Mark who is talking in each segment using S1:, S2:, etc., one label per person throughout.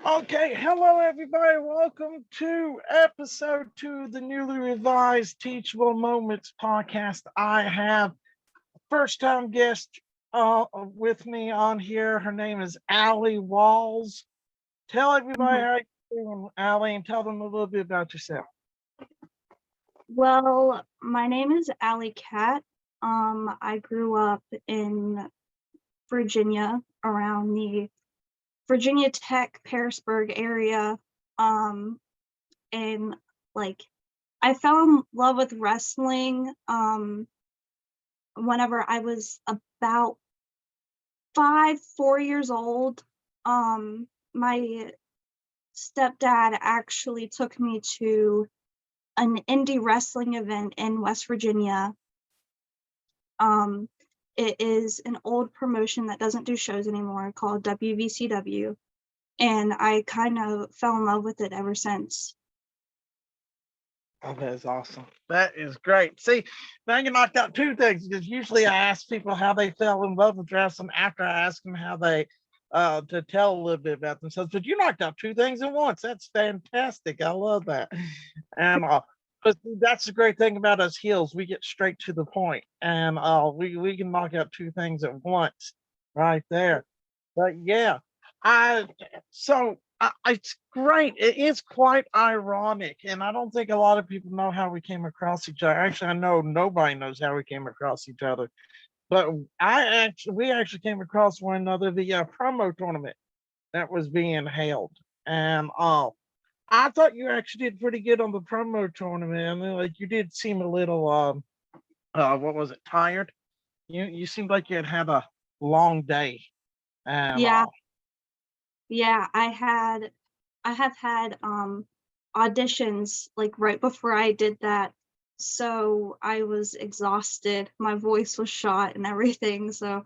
S1: Okay, hello everybody. Welcome to episode 2 of the newly revised Teachable Moments podcast. I have first time guest with me on here. Her name is Allie Walls. Tell everybody
S2: Mhm.
S1: how you're doing, Allie, and tell them a little bit about yourself.
S2: Well, my name is Allie Cat. I grew up in Virginia, around the Virginia Tech, Harrisburg area. And like I fell in love with wrestling whenever I was about 4 years old. My stepdad actually took me to an indie wrestling event in West Virginia. Um, it is an old promotion that doesn't do shows anymore called WVCW, and I kind of fell in love with it ever since.
S1: Oh, that is awesome. That is great. See, now you knocked out two things because usually I ask people how they fell in love with wrestling after I ask them how they to tell a little bit about themselves. But you knocked out two things at once. That's fantastic. I love that. And but that's the great thing about us heels. We get straight to the point, and we can knock out two things at once right there. But yeah, I it's great. It is quite ironic, and I don't think a lot of people know how we came across each other. Actually, I know nobody knows how we came across each other. But we actually came across one another via a promo tournament that was being held, and I thought you actually did pretty good on the promo tournament. I mean, like you did seem a little what was it, tired? You seemed like you had a long day, and
S2: Yeah, yeah, I have had auditions like right before I did that. So I was exhausted. My voice was shot and everything. So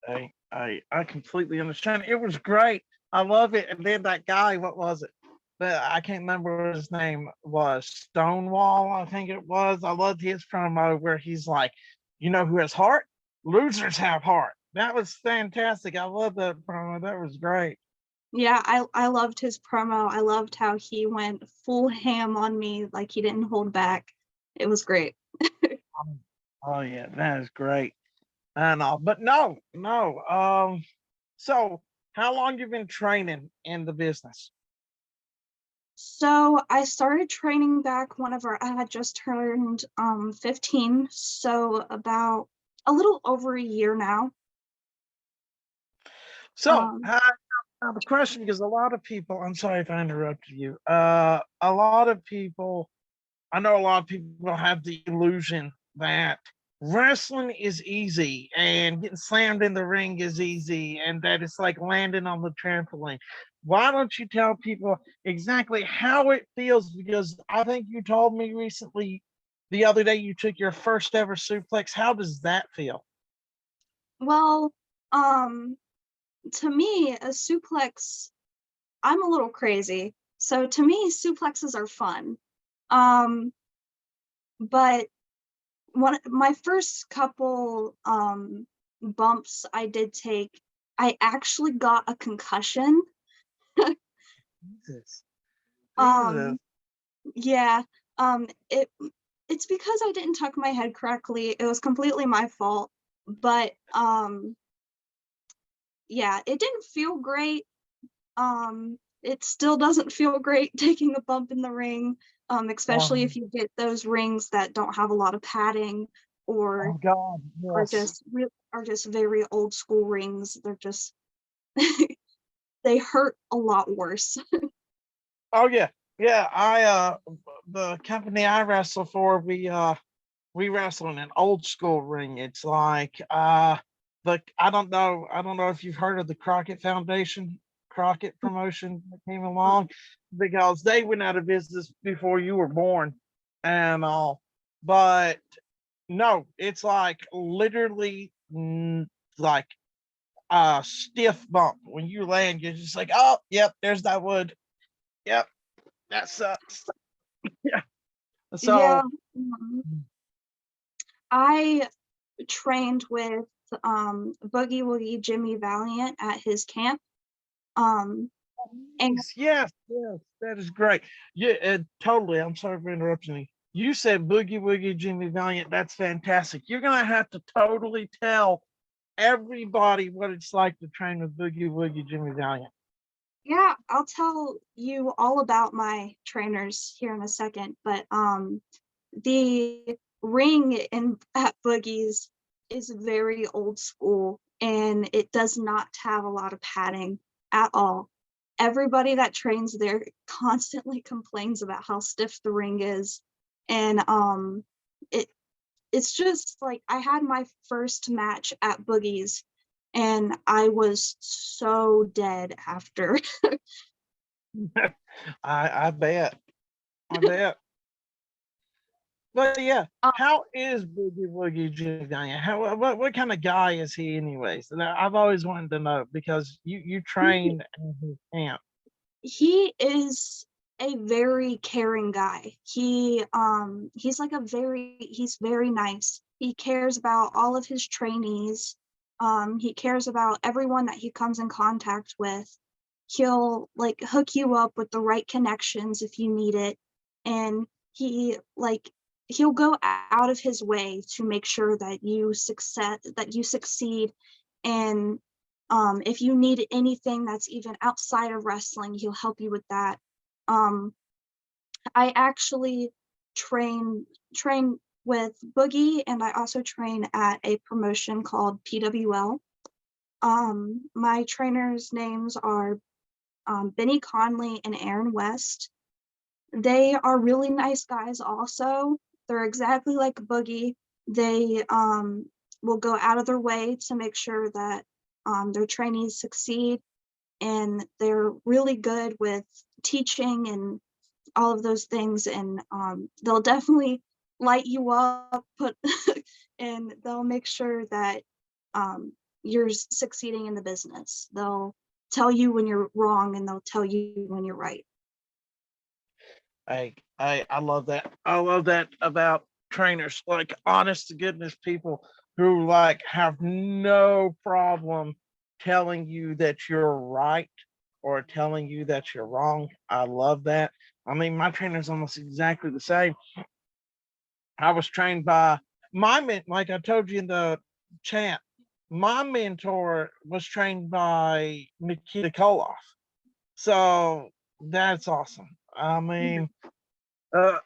S1: I completely understand. It was great. I love it. And then that guy, what was it? But I can't remember what his name was. Stonewall, I think it was. I loved his promo where he's like, you know who has heart? Losers have heart. That was fantastic. I love that promo. That was great.
S2: yeah, I loved his promo. I loved how he went full ham on me, like he didn't hold back. It was great.
S1: Oh yeah, that is great. And but no. So how long you been training in the business?
S2: So I started training back whenever I had just turned 15, so about a little over a year now.
S1: So
S2: Um
S1: I have a question because a lot of people, I'm sorry if I interrupted you. A lot of people, I know a lot of people have the illusion that wrestling is easy and getting slammed in the ring is easy and that it's like landing on the trampoline. Why don't you tell people exactly how it feels? Because I think you told me recently the other day you took your first ever suplex. How does that feel?
S2: well, um to me, a suplex, I'm a little crazy. So to me, suplexes are fun. Um but my first couple bumps I did take, I actually got a concussion.
S1: Jesus. Jesus.
S2: um yeah, it it's because I didn't tuck my head correctly. It was completely my fault. But yeah, it didn't feel great. It still doesn't feel great taking a bump in the ring, especially if
S1: Um,
S2: you get those rings that don't have a lot of padding, or
S1: oh God,
S2: are
S1: yes.
S2: just are just very old school rings. They're just they hurt a lot worse.
S1: Oh yeah. Yeah. The company I wrestle for, we wrestle in an old school ring. It's like the I don't know if you've heard of the Crockett Foundation, Crockett promotion that came along, because they went out of business before you were born and all. But no, it's like literally like a stiff bump. When you land, you're just like, oh, yep, there's that wood. Yep, that sucks. Yeah.
S2: Yeah,
S1: So,
S2: I trained with Boogie Woogie Jimmy Valiant at his camp. Um, and
S1: Yes, yes, that is great. Yeah, totally. I'm sorry for interrupting you. You said Boogie Woogie Jimmy Valiant. That's fantastic. You're gonna have to totally tell everybody what it's like to train with Boogie Woogie Jimmy Valiant.
S2: yeah, I'll tell you all about my trainers here in a second, but the ring in at Boogie's is very old school and it does not have a lot of padding at all. Everybody that trains there constantly complains about how stiff the ring is. And it it's just like I had my first match at Boogie's and I was so dead after.
S1: I bet. I bet. But yeah,
S2: Uh,
S1: how is Boogie Woogie Jimmy Valiant? What kind of guy is he anyways? And I've always wanted to know because you
S2: he
S1: train in his camp.
S2: he is a very caring guy. He's like he's very nice. He cares about all of his trainees. He cares about everyone that he comes in contact with. He'll like hook you up with the right connections if you need it. And he'll go out of his way to make sure that you succeed. And if you need anything that's even outside of wrestling, he'll help you with that. Um, I actually train with Boogie, and I also train at a promotion called PWL. My trainers' names are Benny Conley and Aaron West. They are really nice guys also. They're exactly like Boogie. They will go out of their way to make sure that their trainees succeed, and they're really good with teaching and all of those things. And they'll definitely light you up, and they'll make sure that you're succeeding in the business. They'll tell you when you're wrong, and they'll tell you when you're right.
S1: I love that. I love that about trainers, like honest to goodness people who like have no problem telling you that you're right or telling you that you're wrong. I love that. I mean, my trainer's almost exactly the same. I was trained by like I told you in the chat, my mentor was trained by Nikita Koloff. So that's awesome. I mean,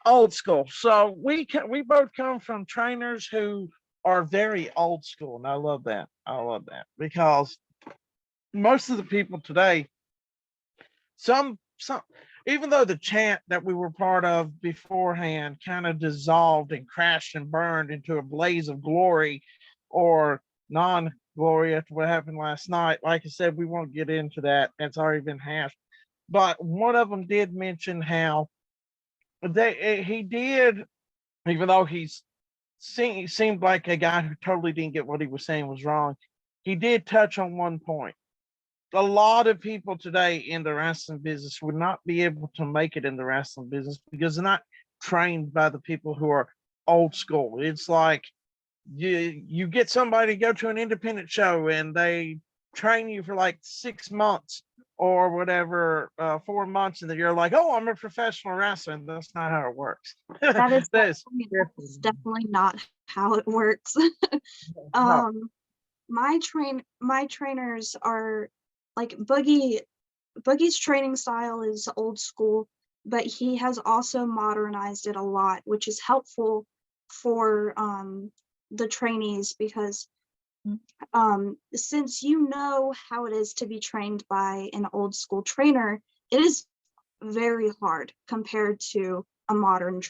S1: old school. So we both come from trainers who are very old school, and I love that. I love that because most of the people today, some even though the chant that we were part of beforehand kind of dissolved and crashed and burned into a blaze of glory or non-glory after what happened last night, like I said, we won't get into that. That's already been hashed. But one of them did mention how he did, even though seemed like a guy who totally didn't get what he was saying was wrong. He did touch on one point. A lot of people today in the wrestling business would not be able to make it in the wrestling business because they're not trained by the people who are old school. It's like you get somebody to go to an independent show and they train you for like 6 months or whatever, 4 months, and then you're like, oh, I'm a professional wrestler. And that's not how it works.
S2: That is
S1: That's
S2: that's definitely not how it works.
S1: no.
S2: My trainers are like Boogie's training style is old school, but he has also modernized it a lot, which is helpful for the trainees because since you know how it is to be trained by an old school trainer, it is very hard compared to a modern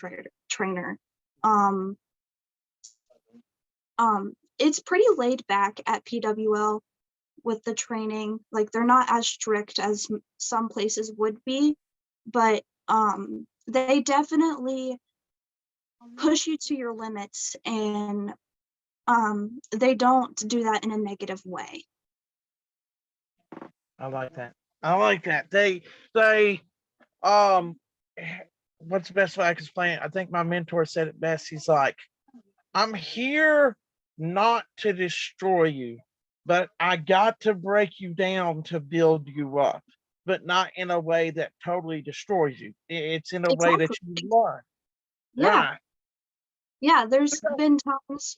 S2: trainer. Um, it's pretty laid back at PWL with the training. Like they're not as strict as some places would be, but they definitely push you to your limits, and they don't do that in a negative way.
S1: I like that. I like that. They um what's the best way I can explain it? I think my mentor said it best. He's like, I'm here not to destroy you, but I got to break you down to build you up, but not in a way that totally destroys you. It's in a way that
S2: Exactly.
S1: you learn.
S2: Yeah.
S1: Right.
S2: Yeah, there's been times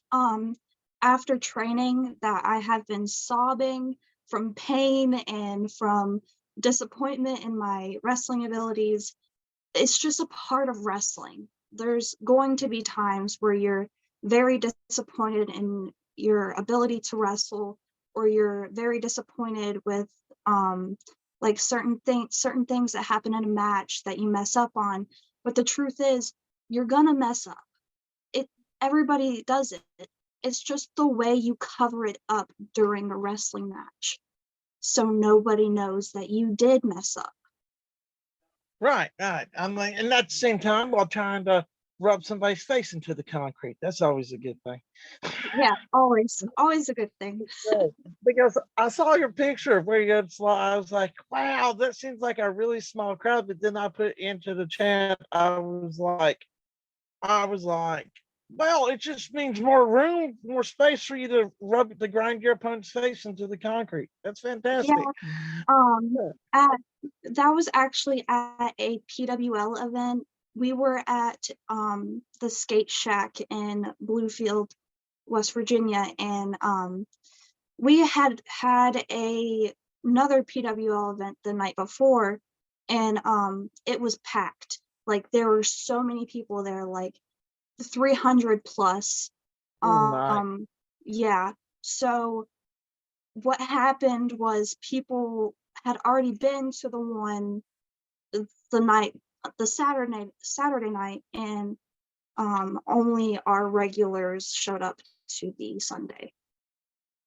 S2: after training that I have been sobbing from pain and from disappointment in my wrestling abilities. It's just a part of wrestling. There's going to be times where you're very disappointed in your ability to wrestle, or you're very disappointed with like certain things that happen in a match that you mess up on. But the truth is, you're gonna mess up. It Everybody does it. It's just the way you cover it up during a wrestling match, so nobody knows that you did mess up.
S1: Right, right. I'm like, and at the same time, while trying to rub somebody's face into the concrete, that's always a good thing.
S2: Yeah, always a good thing.
S1: Right. Because I saw your picture of where you had I was like, wow, that seems like a really small crowd. But then I put into the chat, I was like, well, it just means more room, more space for you to grind your opponent's face into the concrete. That's
S2: Yeah,
S1: fantastic. Yeah.
S2: at that was actually at a PWL event. We were at the Skate Shack in Bluefield, West Virginia, and we had another PWL event the night before, and it was packed. Like there were so many people there, like 300 plus.
S1: Nice.
S2: Yeah. So what happened was people had already been to the one the night the Saturday night, and only our regulars showed up to the Sunday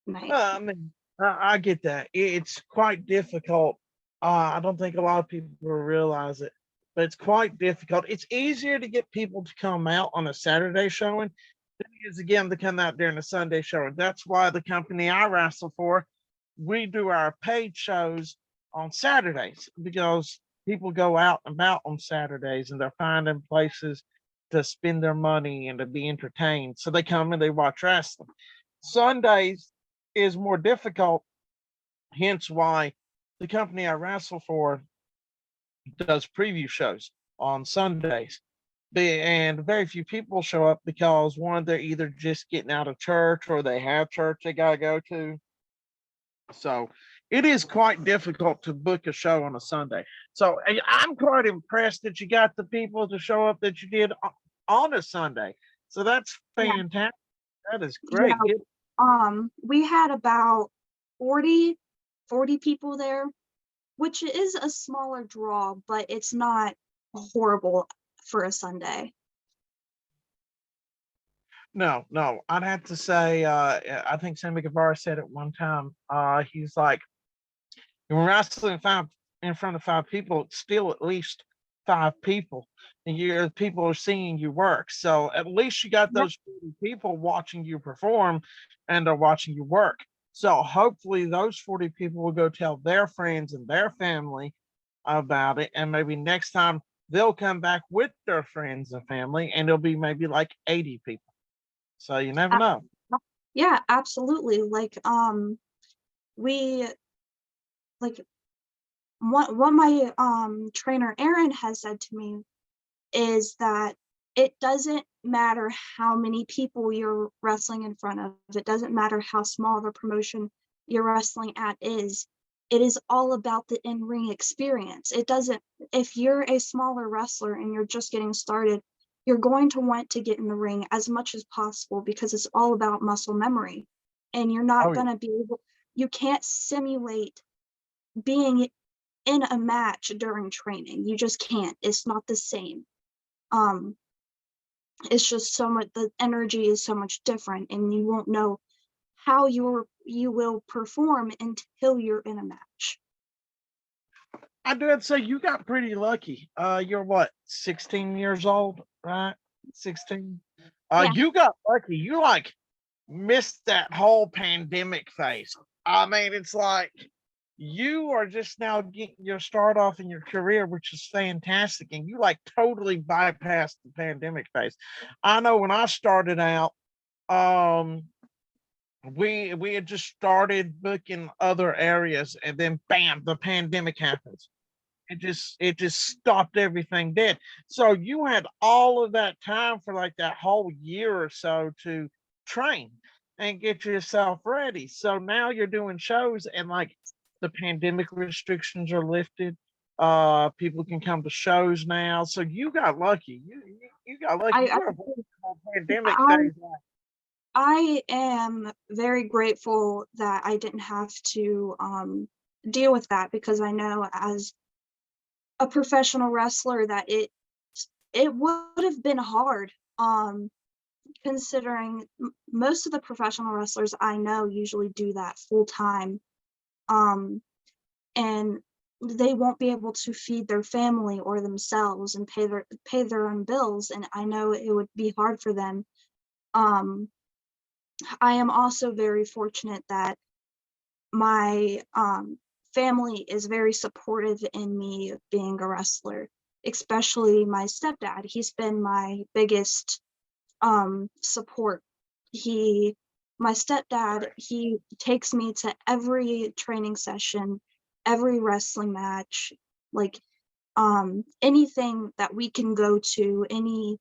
S2: night.
S1: I mean, I get that. It's quite difficult. I don't think a lot of people realize it, but it's quite difficult. It's easier to get people to come out on a Saturday showing than it is again to come out during a Sunday showing. That's why the company I wrestle for, we do our paid shows on Saturdays because people go out and about on Saturdays and they're finding places to spend their money and to be entertained. So they come and they watch wrestling. Sundays is more difficult, hence why the company I wrestle for does preview shows on Sundays. And very few people show up because one, they're either just getting out of church or they have church they got to go to. So it is quite difficult to book a show on a Sunday. So I'm quite impressed that you got the people to show up that you did on a Sunday. So that's
S2: Yeah,
S1: fantastic. That is
S2: yeah.
S1: great. Good.
S2: We had about 40 people there, which is a smaller draw, but it's not horrible for a Sunday.
S1: No, no, I'd have to say, I think Sammy Guevara said it one time. He's like, when wrestling in front of 5 people, it's still at least 5 people, and your people are seeing you work. So at least you got
S2: Yep.
S1: those 40 people watching you perform, and they're watching you work. So hopefully those 40 people will go tell their friends and their family about it, and maybe next time they'll come back with their friends and family, and it'll be maybe like 80 people. So you never
S2: A-
S1: know.
S2: Yeah, absolutely. Like we like what my trainer Aaron has said to me is that it doesn't matter how many people you're wrestling in front of. It doesn't matter how small the promotion you're wrestling at is. It is all about the in-ring experience. It doesn't, if you're a smaller wrestler and you're just getting started, you're going to want to get in the ring as much as possible because it's all about muscle memory. And you're not
S1: Oh yeah.
S2: going to be able, you can't simulate being in a match during training. You just can't. It's not the same. Um, it's just so much, the energy is so much different, and you won't know how you will perform until you're in a match.
S1: I do have to say you got pretty lucky. You're what, 16 years old, right? 16.
S2: Yeah,
S1: You got lucky. You like missed that whole pandemic phase. I mean, it's like you are just now getting your start off in your career, which is fantastic, and you like totally bypassed the pandemic phase. I know when I started out, um, we had just started booking other areas, and then bam, the pandemic happens. It just stopped everything dead. So you had all of that time for like that whole year or so to train and get yourself ready. So now you're doing shows, and like the pandemic restrictions are lifted. People can come to shows now. So you got lucky. You got lucky.
S2: I
S1: You have pandemic
S2: I
S1: phase.
S2: I am very grateful that I didn't have to deal with that, because I know as a professional wrestler that it would have been hard, considering most of the professional wrestlers I know usually do that full time, um, and they won't be able to feed their family or themselves and pay their own bills, and I know it would be hard for them. Um, I am also very fortunate that my family is very supportive in me being a wrestler, especially my stepdad. He's been my biggest support. He, my stepdad, he takes me to every training session, every wrestling match, like anything that we can go to, any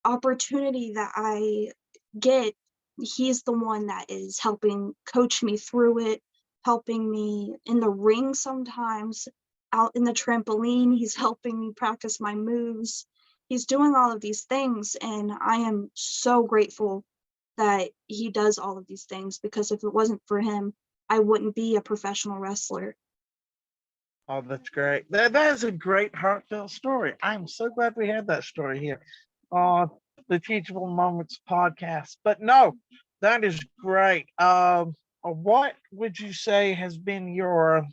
S2: opportunity that I get, he's the one that is helping coach me through it, helping me in the ring sometimes, out in the trampoline, he's helping me practice my moves. He's doing all of these things, and I am so grateful that he does all of these things, because if it wasn't for him, I wouldn't be a professional wrestler.
S1: Oh, that's great. That is a great heartfelt story. I'm so glad we had that story here on the Teachable Moments podcast. But no, that is great. What would you say has been your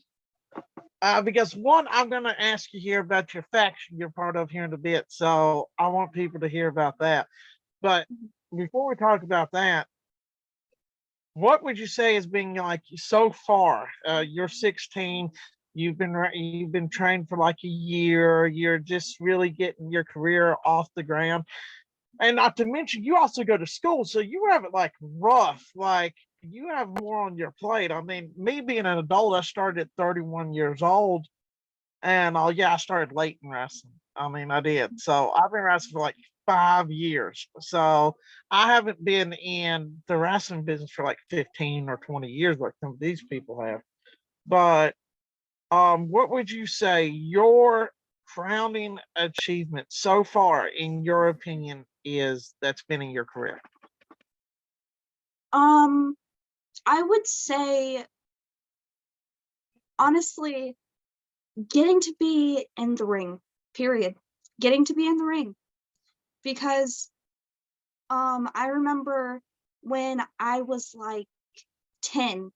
S1: because one, I'm gonna ask you here about your faction you're part of here in a bit. So I want people to hear about that. But before we talk about that, what would you say has been like so far? You're 16. You've been trained for like a year. You're just really getting your career off the ground, and not to mention you also go to school, so you have it like rough. Like you have more on your plate. I mean, me being an adult, I started at 31 years old, and yeah, I started late in wrestling. I mean, I did. So I've been wrestling for like 5 years. So I haven't been in the wrestling business for like 15 or 20 years like some of these people have. But what would you say your crowning achievement so far, in your opinion, is that's been in your career?
S2: Um, I would say, honestly, getting to be in the ring, period. Getting to be in the ring. Because I remember when I was like 10,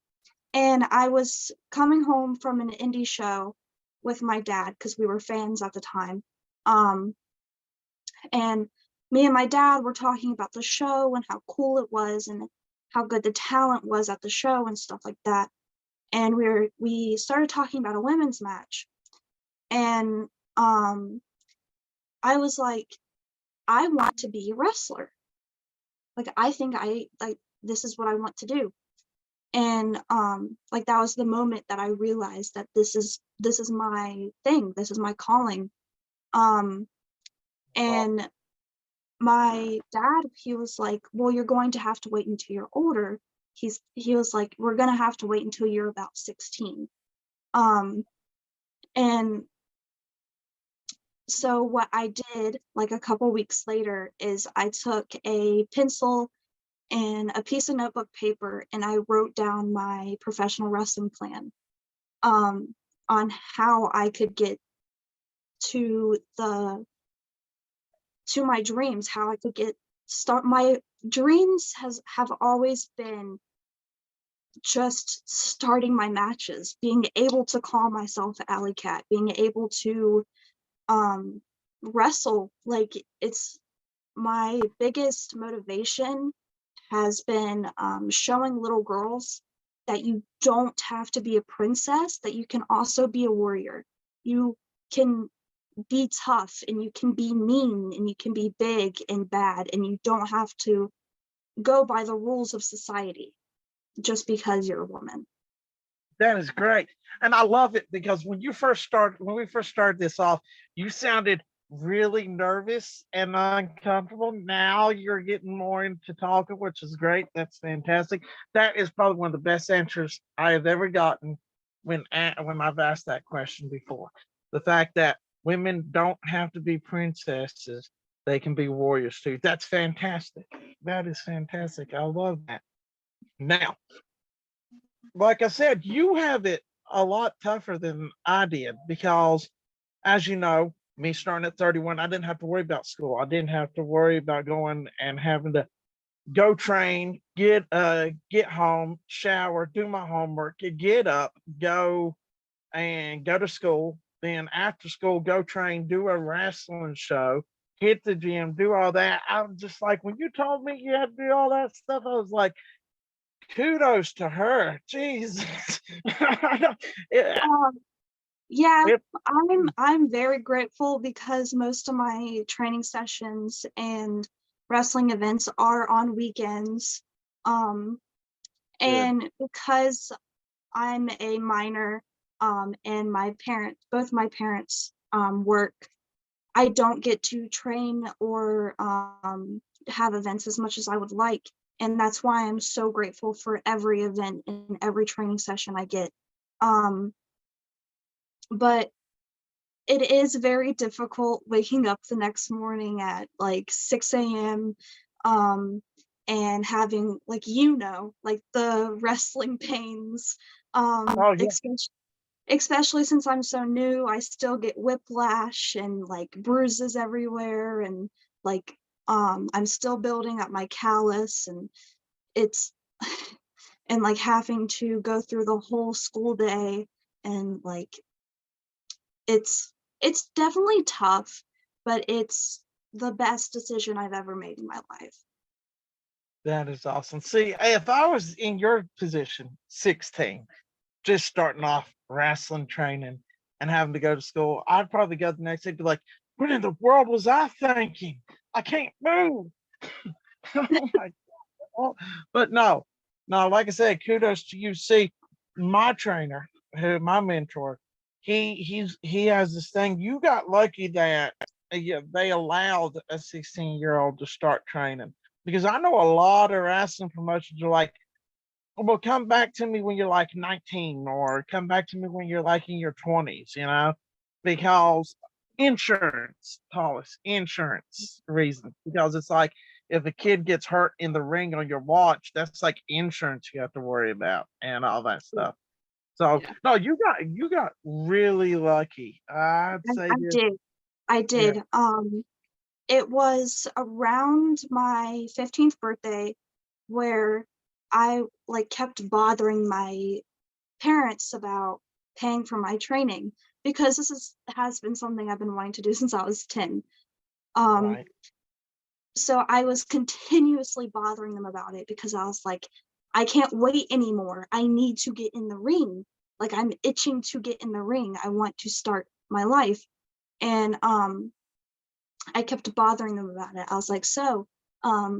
S2: and I was coming home from an indie show with my dad, because we were fans at the time. Um, and me and my dad were talking about the show and how cool it was and how good the talent was at the show and stuff like that. And we started talking about a women's match. And I was like, I want to be a wrestler. Like, I think this is what I want to do. And like, that was the moment that I realized that this is my thing, this is my calling. um and my dad, he was like, well, you're going to have to wait until you're older. He was like, we're going to have to wait until you're about 16. um and so what I did, like a couple weeks later, is I took a pencil and a piece of notebook paper, and I wrote down my professional wrestling plan, um, on how I could get to my dreams, how I could start my dreams have always been just starting my matches, being able to call myself Alley Cat, being able to um wrestle. Like, it's my biggest motivation has been showing little girls that you don't have to be a princess, that you can also be a warrior. You can be tough, and you can be mean, and you can be big and bad, and you don't have to go by the rules of society. just because you're a woman.
S1: That is great. And I love it because when we first started this off, you sounded really nervous and uncomfortable. Now you're getting more into talking, which is great. That's fantastic. That is probably one of the best answers I have ever gotten when I've asked that question before. The fact that women don't have to be princesses, they can be warriors too. That's fantastic. That is fantastic. I love that. Now, like I said, you have it a lot tougher than I did because, as you know, me starting at 31, I didn't have to worry about school. I didn't have to worry about going and having to go train, get home, shower, do my homework, get up, go to school. Then after school, go train, do a wrestling show, hit the gym, do all that. I was just like, when you told me you had to do all that stuff, I was like, kudos to her. Jesus. it,
S2: Um, yeah,
S1: it,
S2: I'm very grateful because most of my training sessions and wrestling events are on weekends. Um,
S1: good.
S2: and because I'm a minor, and both my parents work, I don't get to train or have events as much as I would like. And that's why I'm so grateful for every event and every training session I get. Um, but it is very difficult waking up the next morning at like 6 a.m. And having, like, like the wrestling pains,
S1: Oh yeah,
S2: especially since I'm so new. I still get whiplash and like bruises everywhere, and like I'm still building up my callus, and it's and like having to go through the whole school day, and like it's definitely tough, but it's the best decision I've ever made in my life.
S1: that is awesome. See, if I was in your position, 16, just starting off wrestling training and having to go to school, I'd probably go the next day and be like, what in the world was I thinking? I can't move. Oh my God. But no, like I said, kudos to you. See, my trainer, my mentor, he has this thing. You got lucky that yeah, they allowed a 16-year-old to start training because I know a lot of wrestling promotions are like, well, come back to me when you're like 19 or come back to me when you're like in your 20s, because insurance, Hollis, insurance reasons. Because it's like if a kid gets hurt in the ring on your watch, that's like insurance you have to worry about and all that stuff. So
S2: Yeah,
S1: no, you got really lucky. I'd say
S2: I
S1: this,
S2: did. I
S1: yeah.
S2: did. It was around my 15th birthday where I like kept bothering my parents about paying for my training, because has been something I've been wanting to do since I was 10. Um,
S1: Right.
S2: so I was continuously bothering them about it because I was like, I can't wait anymore. I need to get in the ring. Like, I'm itching to get in the ring. I want to start my life. And I kept bothering them about it. I was like, so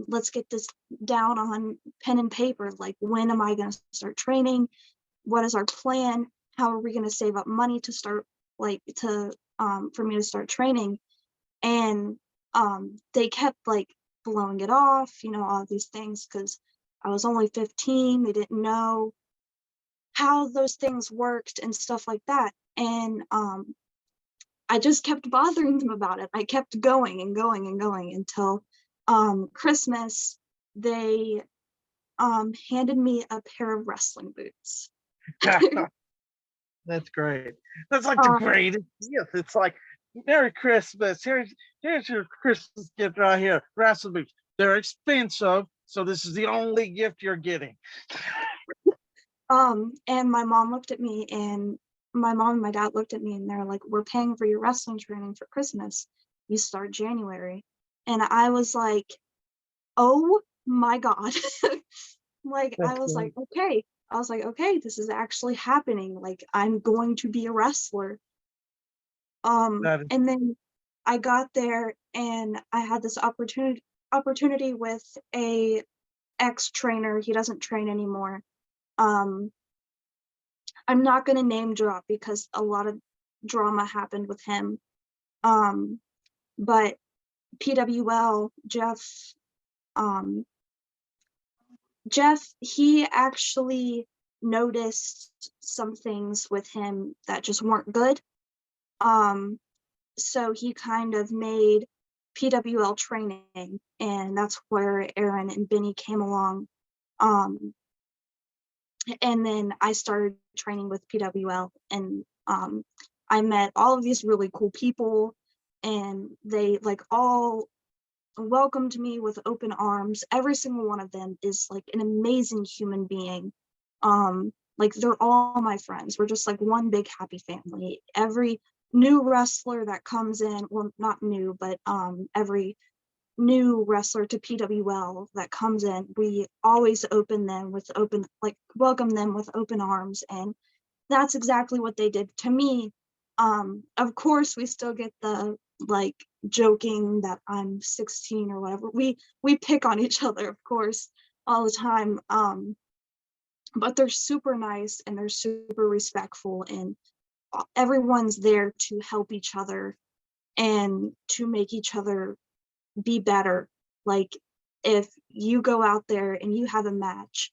S2: let's get this down on pen and paper. Like, when am I going to start training? What is our plan? How are we going to save up money to start, like, to for me to start training? And they kept like blowing it off, all these things, because I was only 15. They didn't know how those things worked and stuff like that. And I just kept bothering them about it. I kept going and going and going until Christmas. They handed me a pair of wrestling boots.
S1: That's great. That's like the
S2: uh,
S1: greatest gift. It's like Merry Christmas. Here's your Christmas gift right here. Wrestle boots. They're expensive, so this is the only gift you're getting.
S2: and my mom and my dad looked at me, and they're like, we're paying for your wrestling training for Christmas. You start January. And I was like, oh my God. Like,
S1: That's great.
S2: I was like, okay, this is actually happening. Like, I'm going to be a wrestler.
S1: That is
S2: And then I got there and I had this opportunity with a ex trainer. He doesn't train anymore. Um, I'm not going to name drop because a lot of drama happened with him. But PWL, Jeff, he actually noticed some things with him that just weren't good. So he kind of made PWL training, and that's where Aaron and Benny came along. And then I started training with PWL, and I met all of these really cool people, and they like all welcomed me with open arms. Every single one of them is like an amazing human being. Like they're all my friends. We're just like one big happy family. Every new wrestler that comes in, well, not new, but every new wrestler to PWL that comes in, we always welcome them with open arms, and that's exactly what they did to me. Of course, we still get the like joking that I'm 16 or whatever. We pick on each other, of course, all the time. But they're super nice and they're super respectful, and everyone's there to help each other and to make each other be better. Like if you go out there and you have a match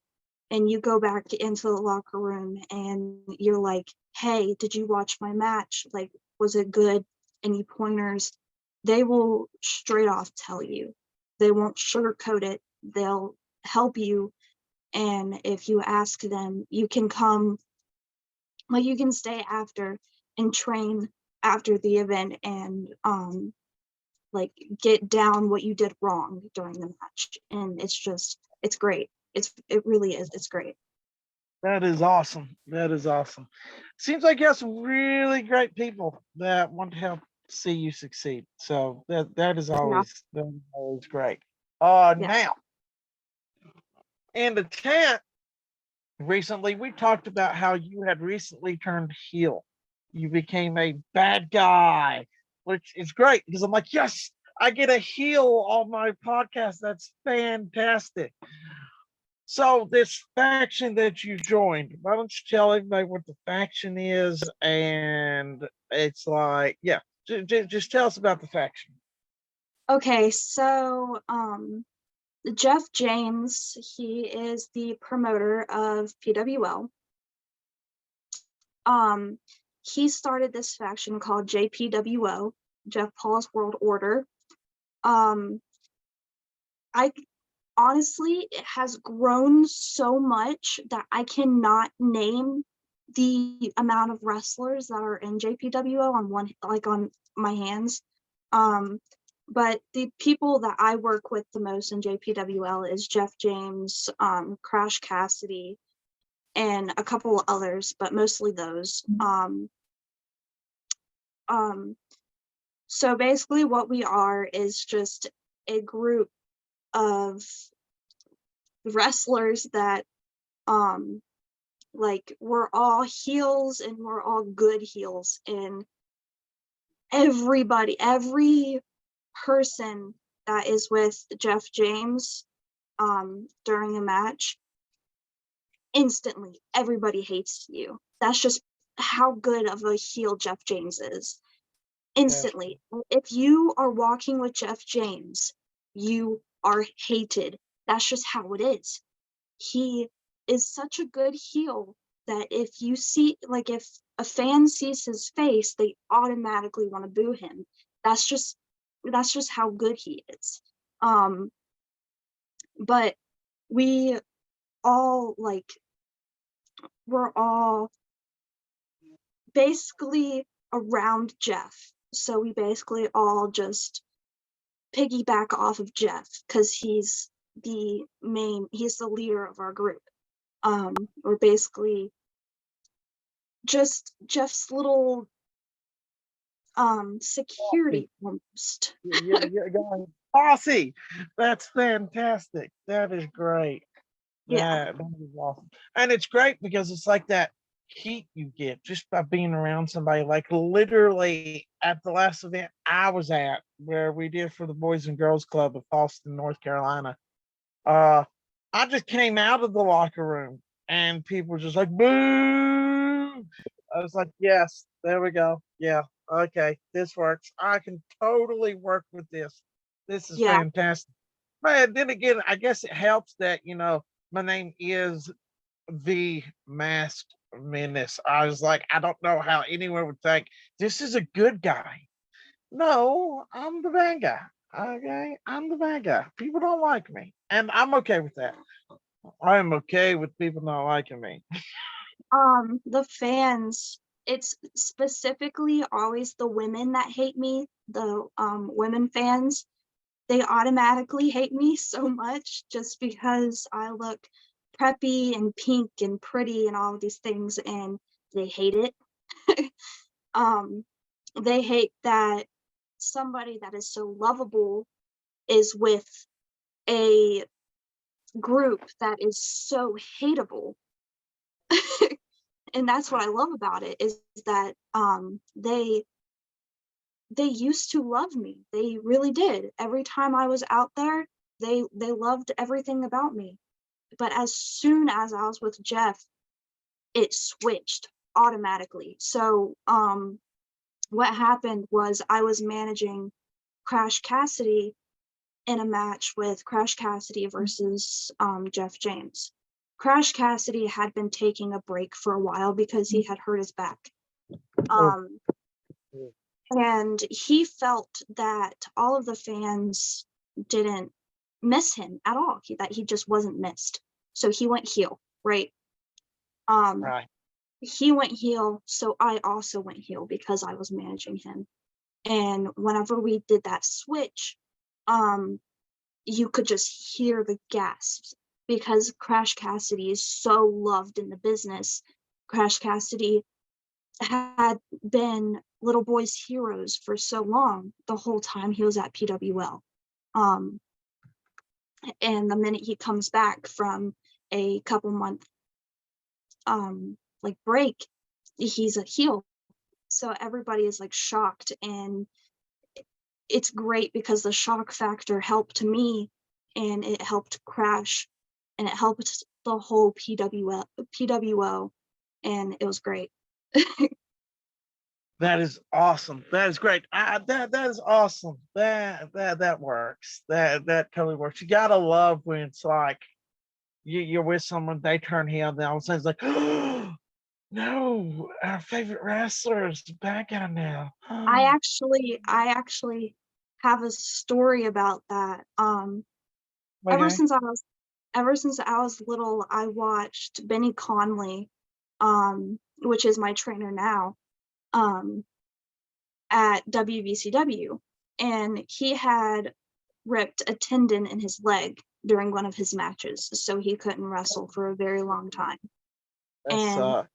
S2: and you go back into the locker room and you're like, hey, did you watch my match? Like, was it good? Any pointers? They will straight off tell you. They won't sugarcoat it. They'll help you. And if you ask them, you can come, like you can stay after and train after the event and like get down what you did wrong during the match. And it's great. It really is. It's great.
S1: That is awesome. That is awesome. Seems like you have some really great people that want to help see you succeed. So that is
S2: Yeah.
S1: always great.
S2: Yeah.
S1: Now in the chat recently, we talked about how you had recently turned heel. You became a bad guy, which is great because I'm like, yes, I get a heel on my podcast. That's fantastic. So this faction that you joined, why don't you tell everybody what the faction is? And it's like, yeah, just tell us about the faction.
S2: Okay, so Jeff James, he is the promoter of PWL. Um, he started this faction called JPWO, Jeff Paul's World Order. I honestly, it has grown so much that I cannot name the amount of wrestlers that are in JPWO on my hands. But the people that I work with the most in JPWL is Jeff James, Crash Cassidy, and a couple of others, but mostly those. So basically what we are is just a group of wrestlers that like we're all heels and we're all good heels, and every person that is with Jeff James during a match, instantly everybody hates you. That's just how good of a heel Jeff James is. Instantly. If you are walking with Jeff James, you are hated. That's just how it is. He is such a good heel that if a fan sees his face, they automatically want to boo him. That's just how good he is. But we all we're all basically around Jeff. So we basically all just piggyback off of Jeff because he's the leader of our group. We're basically just Jeff's little security almost.
S1: Yeah, guys. Posse. That's fantastic. That is great.
S2: Yeah.
S1: That is awesome. And it's great because it's like that heat you get just by being around somebody. Like literally at the last event I was at, where we did for the Boys and Girls Club of Austin, North Carolina. I just came out of the locker room and people were just like, boo. I was like, yes, there we go. Yeah, okay, this works. I can totally work with this. This is
S2: Yeah.
S1: fantastic. But then again, I guess it helps that, my name is the Masked Menace. I was like, I don't know how anyone would think this is a good guy. No, I'm the bad guy. Okay, I'm the bad guy. People don't like me, and I'm okay with that. I am okay with people not liking me.
S2: The fans, it's specifically always the women that hate me, the women fans. They automatically hate me so much just because I look preppy and pink and pretty and all of these things, and they hate it. um they hate that somebody that is so lovable is with a group that is so hateable. And that's what I love about it, is that they used to love me. They really did. Every time I was out there, they loved everything about me. But as soon as I was with Jeff, it switched automatically. So what happened was I was managing Crash Cassidy in a match with Crash Cassidy versus Jeff James. Crash Cassidy had been taking a break for a while because he had hurt his back.
S1: Oh,
S2: Um, and he felt that all of the fans didn't miss him at all, that he just wasn't missed. So he went heel, right?
S1: right.
S2: He went heel, so I also went heel because I was managing him. And whenever we did that switch, you could just hear the gasps because Crash Cassidy is so loved in the business. Crash Cassidy had been little boys' heroes for so long, the whole time he was at PWL. Um, and the minute he comes back from a couple month like break, he's a heel. So everybody is like shocked, and it's great because the shock factor helped me, and it helped Crash, and it helped the whole PWO, and it was great.
S1: That is awesome. That is great. That is awesome. That works. That totally works. You gotta love when it's like you're with someone, they turn heel, then all of a sudden it's like, oh no, our favorite wrestler is back out now.
S2: I actually have a story about that. Ever
S1: Okay.
S2: since I was little, I watched Benny Conley, which is my trainer now, um, at WVCW, and he had ripped a tendon in his leg during one of his matches, so he couldn't wrestle for a very long time.
S1: That's
S2: And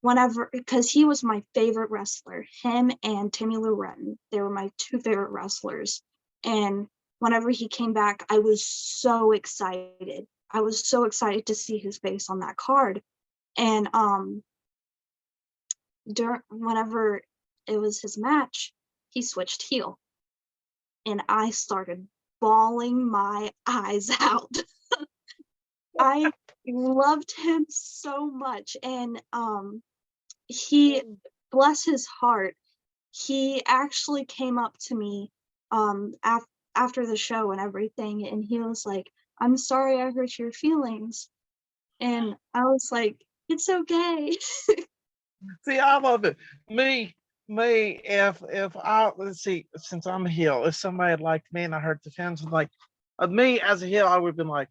S2: whenever, because he was my favorite wrestler, him and Timmy Lou Retton, they were my two favorite wrestlers. And whenever he came back, I was so excited. I was so excited to see his face on that card. And whenever it was his match, he switched heel, and I started bawling my eyes out. I loved him so much, and he, bless his heart, he actually came up to me after the show and everything, and he was like, "I'm sorry I hurt your feelings," and I was like, "It's okay."
S1: see, I love it. Me, if I let's see, since I'm a heel, if somebody had liked me and I hurt the fans, like me as a heel, I would have been like,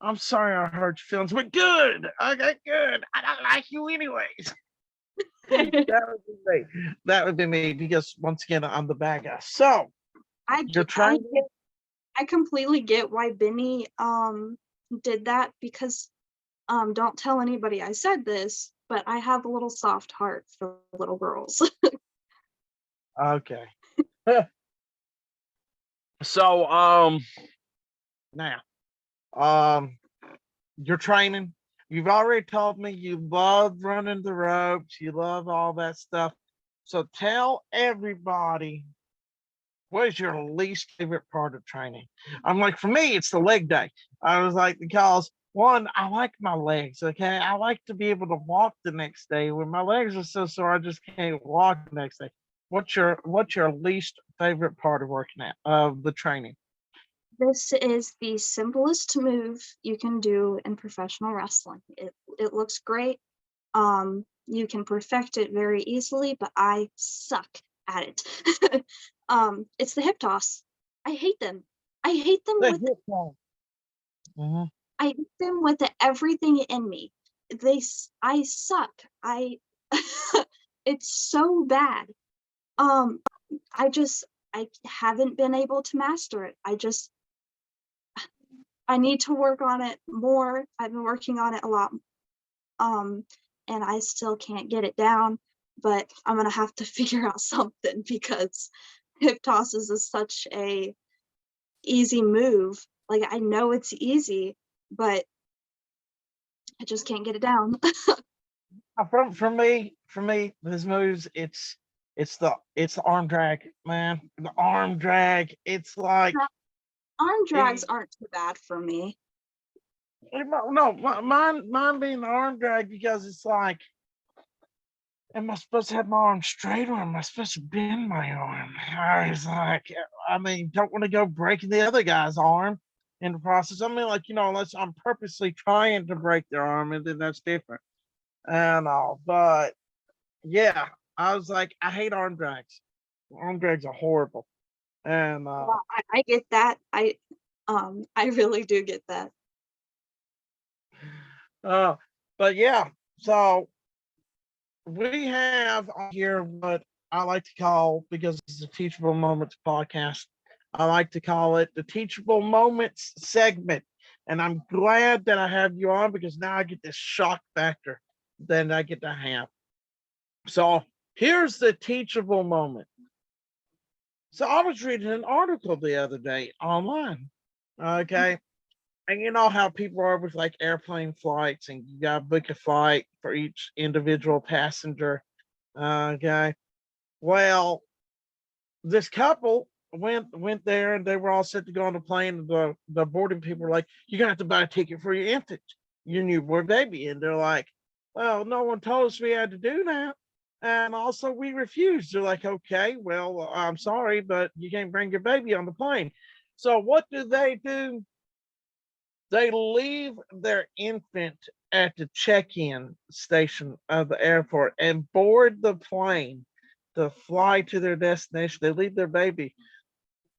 S1: I'm sorry I hurt your feelings, but good. Okay, good. I don't like you anyways. That would be me. That would be me because once again, I'm the bad guy. So
S2: I
S1: you're
S2: get, I
S1: trying
S2: get, I completely get why Benny did that, because don't tell anybody I said this, but I have a little soft heart for little girls.
S1: okay. So now you're training. You've already told me you love running the ropes, you love all that stuff. So tell everybody, what is your least favorite part of training? I'm like, for me, it's the leg day. I was like, because one, I like my legs. Okay, I like to be able to walk the next day. When my legs are so sore, I just can't walk the next day. What's your least favorite part of working out of the training?
S2: This is the simplest move you can do in professional wrestling. It looks great. You can perfect it very easily, but I suck at it. It's the hip toss. I hate them. I hate them
S1: The
S2: with
S1: hip toss. Mhm.
S2: I hate them with everything in me. I suck. I it's so bad. Um, I haven't been able to master it. I need to work on it more. I've been working on it a lot, um, and I still can't get it down, but I'm gonna have to figure out something because hip tosses is such a easy move. Like, I know it's easy, but I just can't get it down.
S1: For me, his moves, it's the arm drag, man. The arm drag. It's like
S2: Arm drags
S1: it,
S2: aren't too bad for me.
S1: no, mine being the arm drag because it's like, am I supposed to have my arm straight or am I supposed to bend my arm? I was like, I mean, don't want to go breaking the other guy's arm in the process. I mean, like, unless I'm purposely trying to break their arm, and then that's different. And all, but yeah, I was like, I hate arm drags. Arm drags are horrible. And
S2: Well, I get that. I really do get that.
S1: uh but yeah, so we have on here what I like to call, because it's a Teachable Moments podcast, I like to call it the Teachable Moments segment. And I'm glad that I have you on because now I get this shock factor that I get to have. So here's the teachable moment. So I was reading an article the other day online. Okay. And you know how people are with like airplane flights, and you got to book a flight for each individual passenger. Okay. Well, this couple went there and they were all set to go on the plane. And the boarding people were like, "You're gonna have to buy a ticket for your infant, your newborn baby." And they're like, "Well, no one told us we had to do that. And also we refused." They're like, "Okay, well, I'm sorry, but you can't bring your baby on the plane." So what do? They leave their infant at the check-in station of the airport and board the plane to fly to their destination. They leave their baby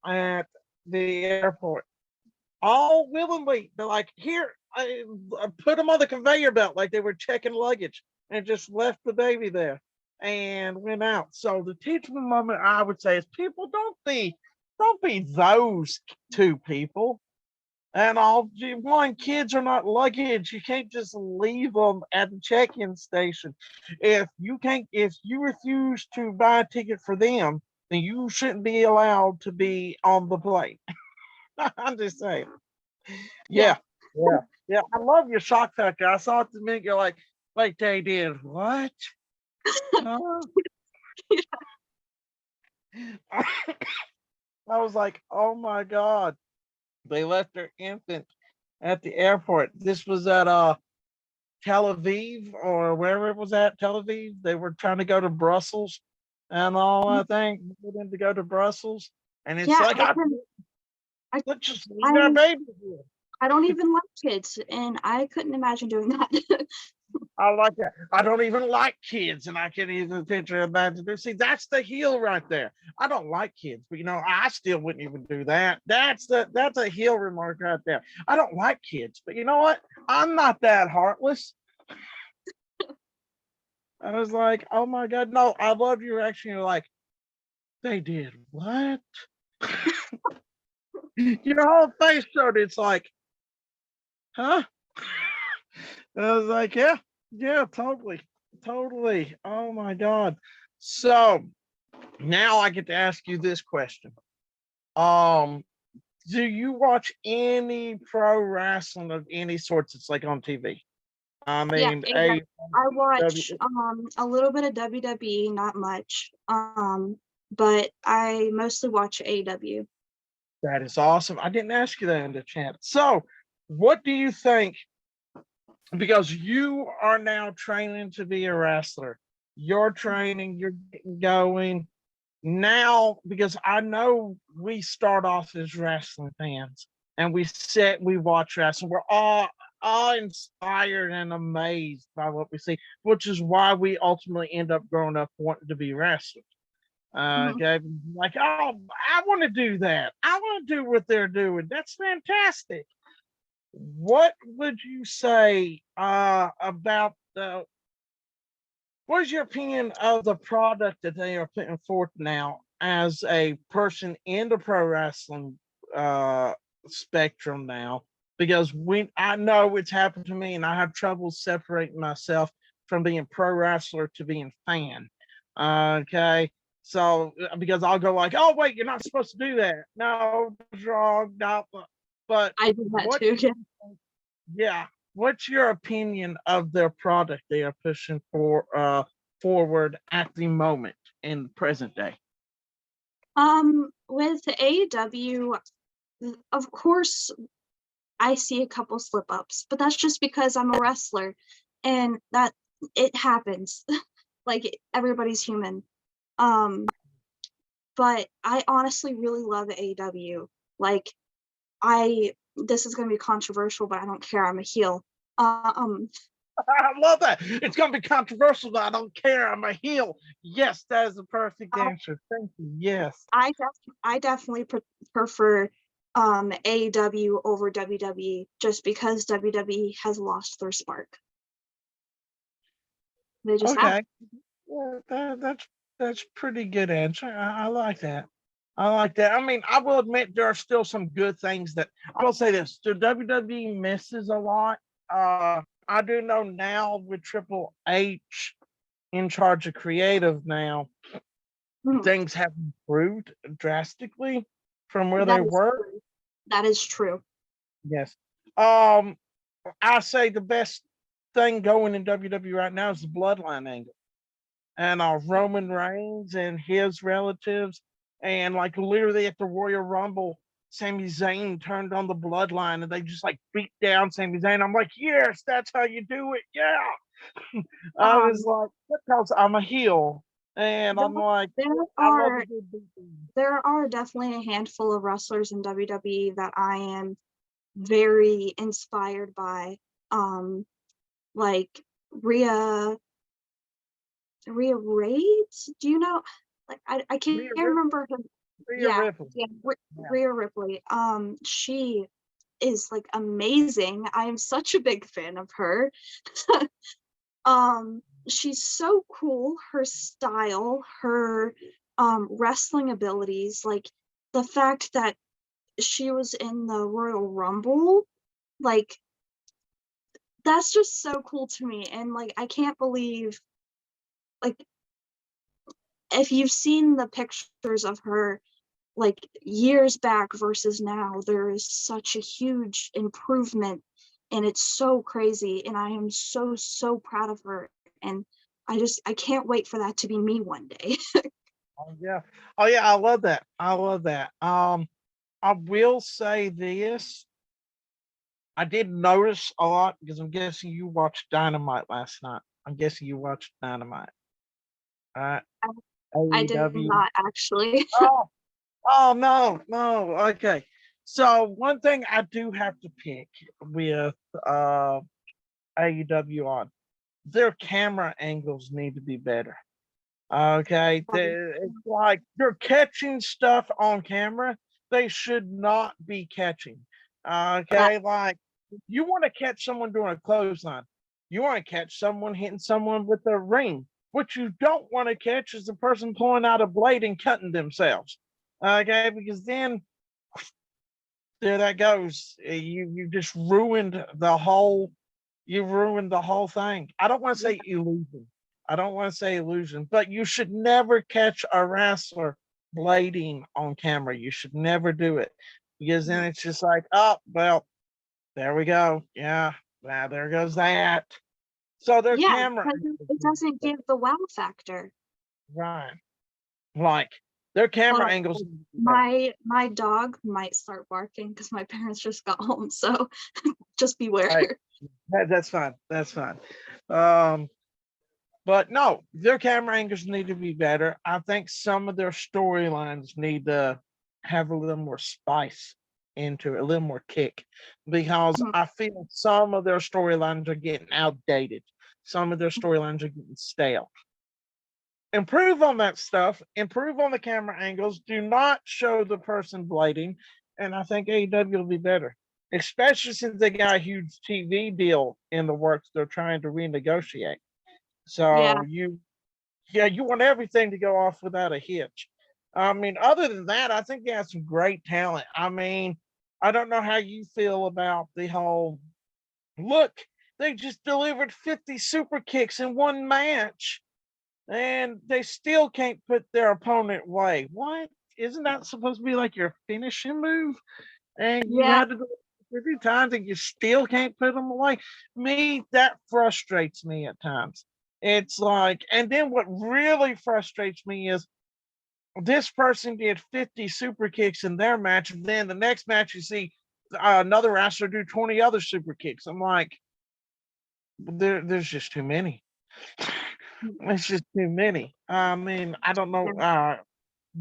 S1: at the airport, all willingly. They're like, "Here, I put them on the conveyor belt like they were checking luggage," and just left the baby there and went out. So the teachable moment, I would say, is people don't be those two people. And all, one, kids are not luggage. You can't just leave them at the check-in station. If you refuse to buy a ticket for them, then you shouldn't be allowed to be on the plane. I'm just saying.
S2: Yeah.
S1: Yeah, yeah, yeah. I love your shock factor. I saw it the minute you're like, "Wait, they did what?" Huh? I was like, "Oh my god!" They left their infant at the airport. This was at Tel Aviv or wherever it was at, Tel Aviv. They were trying to go to Brussels and all, I think, for them to go to Brussels. And it's
S2: Yeah,
S1: like,
S2: I
S1: let's just leave our
S2: I
S1: baby here.
S2: I don't even like kids, and I couldn't imagine doing that.
S1: I like that. I don't even like kids, and I can't even picture imagine. See, that's the heel right there. I don't like kids, but I still wouldn't even do that. That's a heel remark right there. I don't like kids, but you know what? I'm not that heartless. I was like, oh my god, no! I love your reaction. You're like, they did what? Your whole face showed. It's like, huh? I was like, yeah, yeah, totally, totally. Oh my god. So now I get to ask you this question. Um, do you watch any pro wrestling of any sorts? It's like on TV. I
S2: Yeah,
S1: mean,
S2: I
S1: W.
S2: watch a little bit of WWE, not much. But I mostly watch AEW.
S1: That is awesome. I didn't ask you that in the chat. So, what do you think? because you are now training to be a wrestler. You're training, you're getting going now, because I know we start off as wrestling fans and we watch wrestling. We're all inspired and amazed by what we see, which is why we ultimately end up growing up wanting to be wrestlers.
S2: Mhm.
S1: Okay, like, oh, I want to do that. I want to do what they're doing. That's fantastic. What would you say about the? What is your opinion of the product that they are putting forth now as a person in the pro wrestling uh, spectrum now? Because I know it's happened to me, and I have trouble separating myself from being pro wrestler to being fan. Okay, so because I'll go like, oh wait, you're not supposed to do that. No, that's wrong. No, but
S2: I do that
S1: what?
S2: too. Yeah.
S1: Yeah, what's your opinion of their product they are pushing forward at the moment in present day?
S2: With AEW, of course, I see a couple slip ups, but that's just because I'm a wrestler, and that it happens. Like everybody's human. Um, but I honestly really love AEW. Like this is gonna be controversial, but I don't care. I'm a heel. Um,
S1: I love that. It's going to be controversial, but I don't care. I'm a heel. Yes, that is a perfect
S2: I
S1: answer. Thank you. Yes.
S2: I definitely prefer AEW over WWE just because WWE has lost their spark. They just have.
S1: Okay. Well, that's pretty good answer. I like that. I like that. I mean, I will admit there are still some good things that I will say this. The WWE misses a lot. I do know now with Triple H in charge of creative now,
S2: Mhm.
S1: things have improved drastically from where
S2: That
S1: they
S2: is
S1: were.
S2: true. That is true.
S1: Yes. Um, I say the best thing going in WWE right now is the bloodline angle. And Roman Reigns and his relatives, and like literally at the Royal Rumble, Sami Zayn turned on the bloodline and they just like beat down Sami Zayn. I'm like, yes, that's how you do it. Yeah. I was
S2: Um,
S1: like, because I'm a heel. And
S2: there,
S1: I'm like,
S2: there
S1: I love a
S2: are
S1: good beating.
S2: there are definitely a handful of wrestlers in WWE that I am very inspired by. Um, like Rhea Rhea Raids. Do you know? Like I can't
S1: Rhea Ripley.
S2: remember her.
S1: Rhea
S2: Yeah,
S1: Ripley.
S2: yeah,
S1: Yeah.
S2: Rhea Ripley. She is like amazing. I am such a big fan of her. She's so cool. Her style, her wrestling abilities, like the fact that she was in the Royal Rumble, like that's just so cool to me. And like I can't believe, like, if you've seen the pictures of her like years back versus now, there is such a huge improvement, and it's so crazy, and I am so proud of her, and I can't wait for that to be me one day.
S1: Oh yeah. Oh yeah, I love that. I love that. I will say this. I did notice a lot because I'm guessing you watched Dynamite last night. I'm guessing you watched Dynamite. All right.
S2: I did
S1: AEW.
S2: not actually.
S1: Oh, oh no, no. Okay. So one thing I do have to pick with AEW on their camera angles need to be better. Okay. It's like they're catching stuff on camera they should not be catching.
S2: That
S1: Okay. Like you want to catch someone doing a clothesline, you want to catch someone hitting someone with a ring. What you don't want to catch is the person pulling out a blade and cutting themselves. Okay. Because then there that goes. You just ruined the whole. You ruined the whole thing. I don't want to say illusion. I don't want to say illusion, but you should never catch a wrestler blading on camera. You should never do it because then it's just like, oh well, there we go. Yeah, now there goes that. So their
S2: yeah,
S1: camera,
S2: because it doesn't give the wow factor.
S1: right? Like Their camera
S2: But
S1: angles need to be better.
S2: my dog might start barking because my parents just got home, so just beware.
S1: Right. That's fine. That's fine. Um, but no, their camera angles need to be better. I think some of their storylines need to have a little more spice into it, a little more kick, because
S2: Mhm.
S1: I feel some of their storylines are getting outdated. Some of their storylines are getting stale. Improve on that stuff. Improve on the camera angles. Do not show the person blading, and I think AEW will be better, especially since they got a huge TV deal in the works. They're trying to renegotiate.
S2: Yeah,
S1: So you want everything to go off without a hitch. I mean, other than that, I think they have some great talent. I mean, I don't know how you feel about the whole look. They just delivered 50 super kicks in one match, and they still can't put their opponent away. What? Isn't that supposed to be like your finishing move? And you
S2: yeah,
S1: had to do it 50 times and you still can't put them away. Me, that frustrates me at times. It's like, and then what really frustrates me is this person did 50 super kicks in their match, and then the next match you see another wrestler do 20 other super kicks. I'm like, there's just too many. It's just too many. I mean, I don't know.
S2: yeah,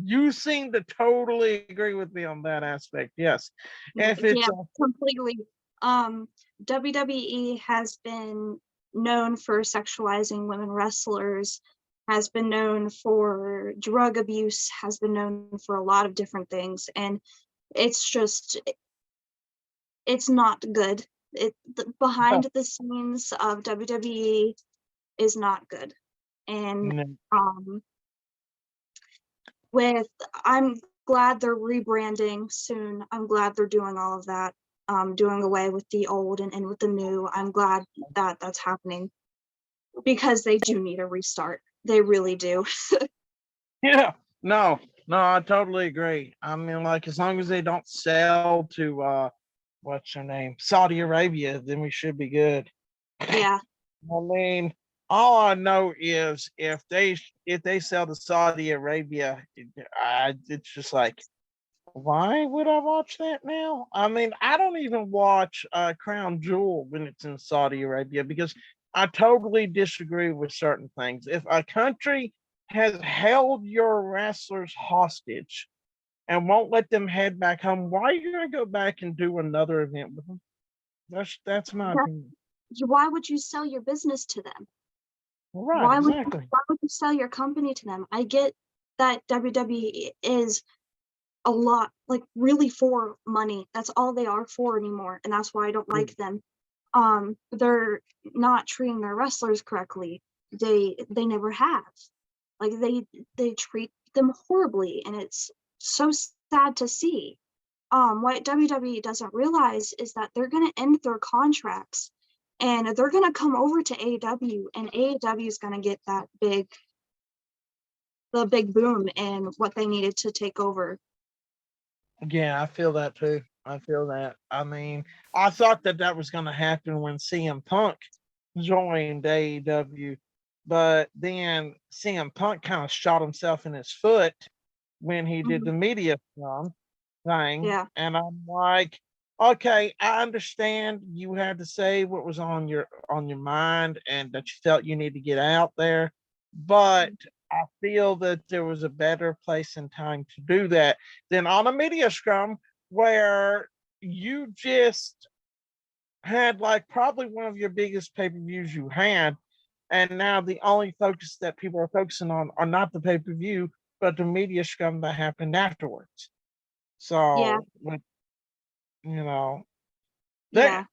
S1: You seem to totally agree with me on that aspect. Yes. If
S2: yeah,
S1: it's
S2: completely. Um, WWE has been known for sexualizing women wrestlers, has been known for drug abuse, has been known for a lot of different things, and it's just it's not good. Behind the scenes of WWE is not good, and
S1: no,
S2: um, with I'm glad they're rebranding soon. I'm glad they're doing all of that, doing away with the old and in with the new. I'm glad that that's happening because they do need a restart. They really do.
S1: yeah, no, no, I totally agree. I mean, like as long as they don't sell to what's her name, Saudi Arabia, then we should be good.
S2: Yeah,
S1: I mean, all I know is if they sell to Saudi Arabia, it's just like, why would I watch that now? I mean, I don't even watch Crown Jewel when it's in Saudi Arabia because I totally disagree with certain things. If a country has held your wrestlers hostage and won't let them head back home, why are you going to go back and do another event with them? That's my
S2: yeah.
S1: opinion.
S2: Why would you sell your business to them?
S1: Right, exactly.
S2: Why would you sell your company to them? I get that WWE is a lot like really for money. That's all they are for anymore, and that's why I don't like them. They're not treating their wrestlers correctly. They never have. Like they treat them horribly, and it's so sad to see. What WWE doesn't realize is that they're gonna end their contracts and they're gonna come over to AEW, and AEW is gonna get the big boom in what they needed to take over.
S1: Yeah, I feel that too. I feel that. I mean, I thought that that was going to happen when CM Punk joined AEW, but then CM Punk kind of shot himself in his foot when he did
S2: Mhm.
S1: the media thing,
S2: Yeah,
S1: and I'm like, okay, I understand you had to say what was on your mind and that you felt you need to get out there, but I feel that there was a better place and time to do that than on a media scrum where you just had like probably one of your biggest pay-per-views you had, and now the only focus that people are focusing on are not the pay-per-view but the media scrum that happened afterwards.
S2: yeah,
S1: So, you know, that
S2: yeah,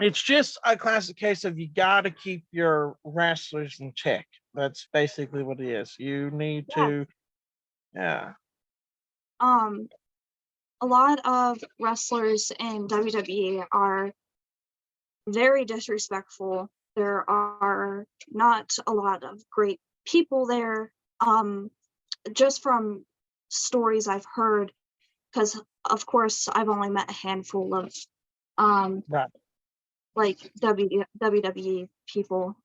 S1: it's just a classic case of you got to keep your wrestlers in check. That's basically what it is. You need
S2: yeah.
S1: to, yeah,
S2: Um, a lot of wrestlers in WWE are very disrespectful. There are not a lot of great people there. Just from stories I've heard, because of course I've only met a handful of um
S1: right.
S2: like WWE people.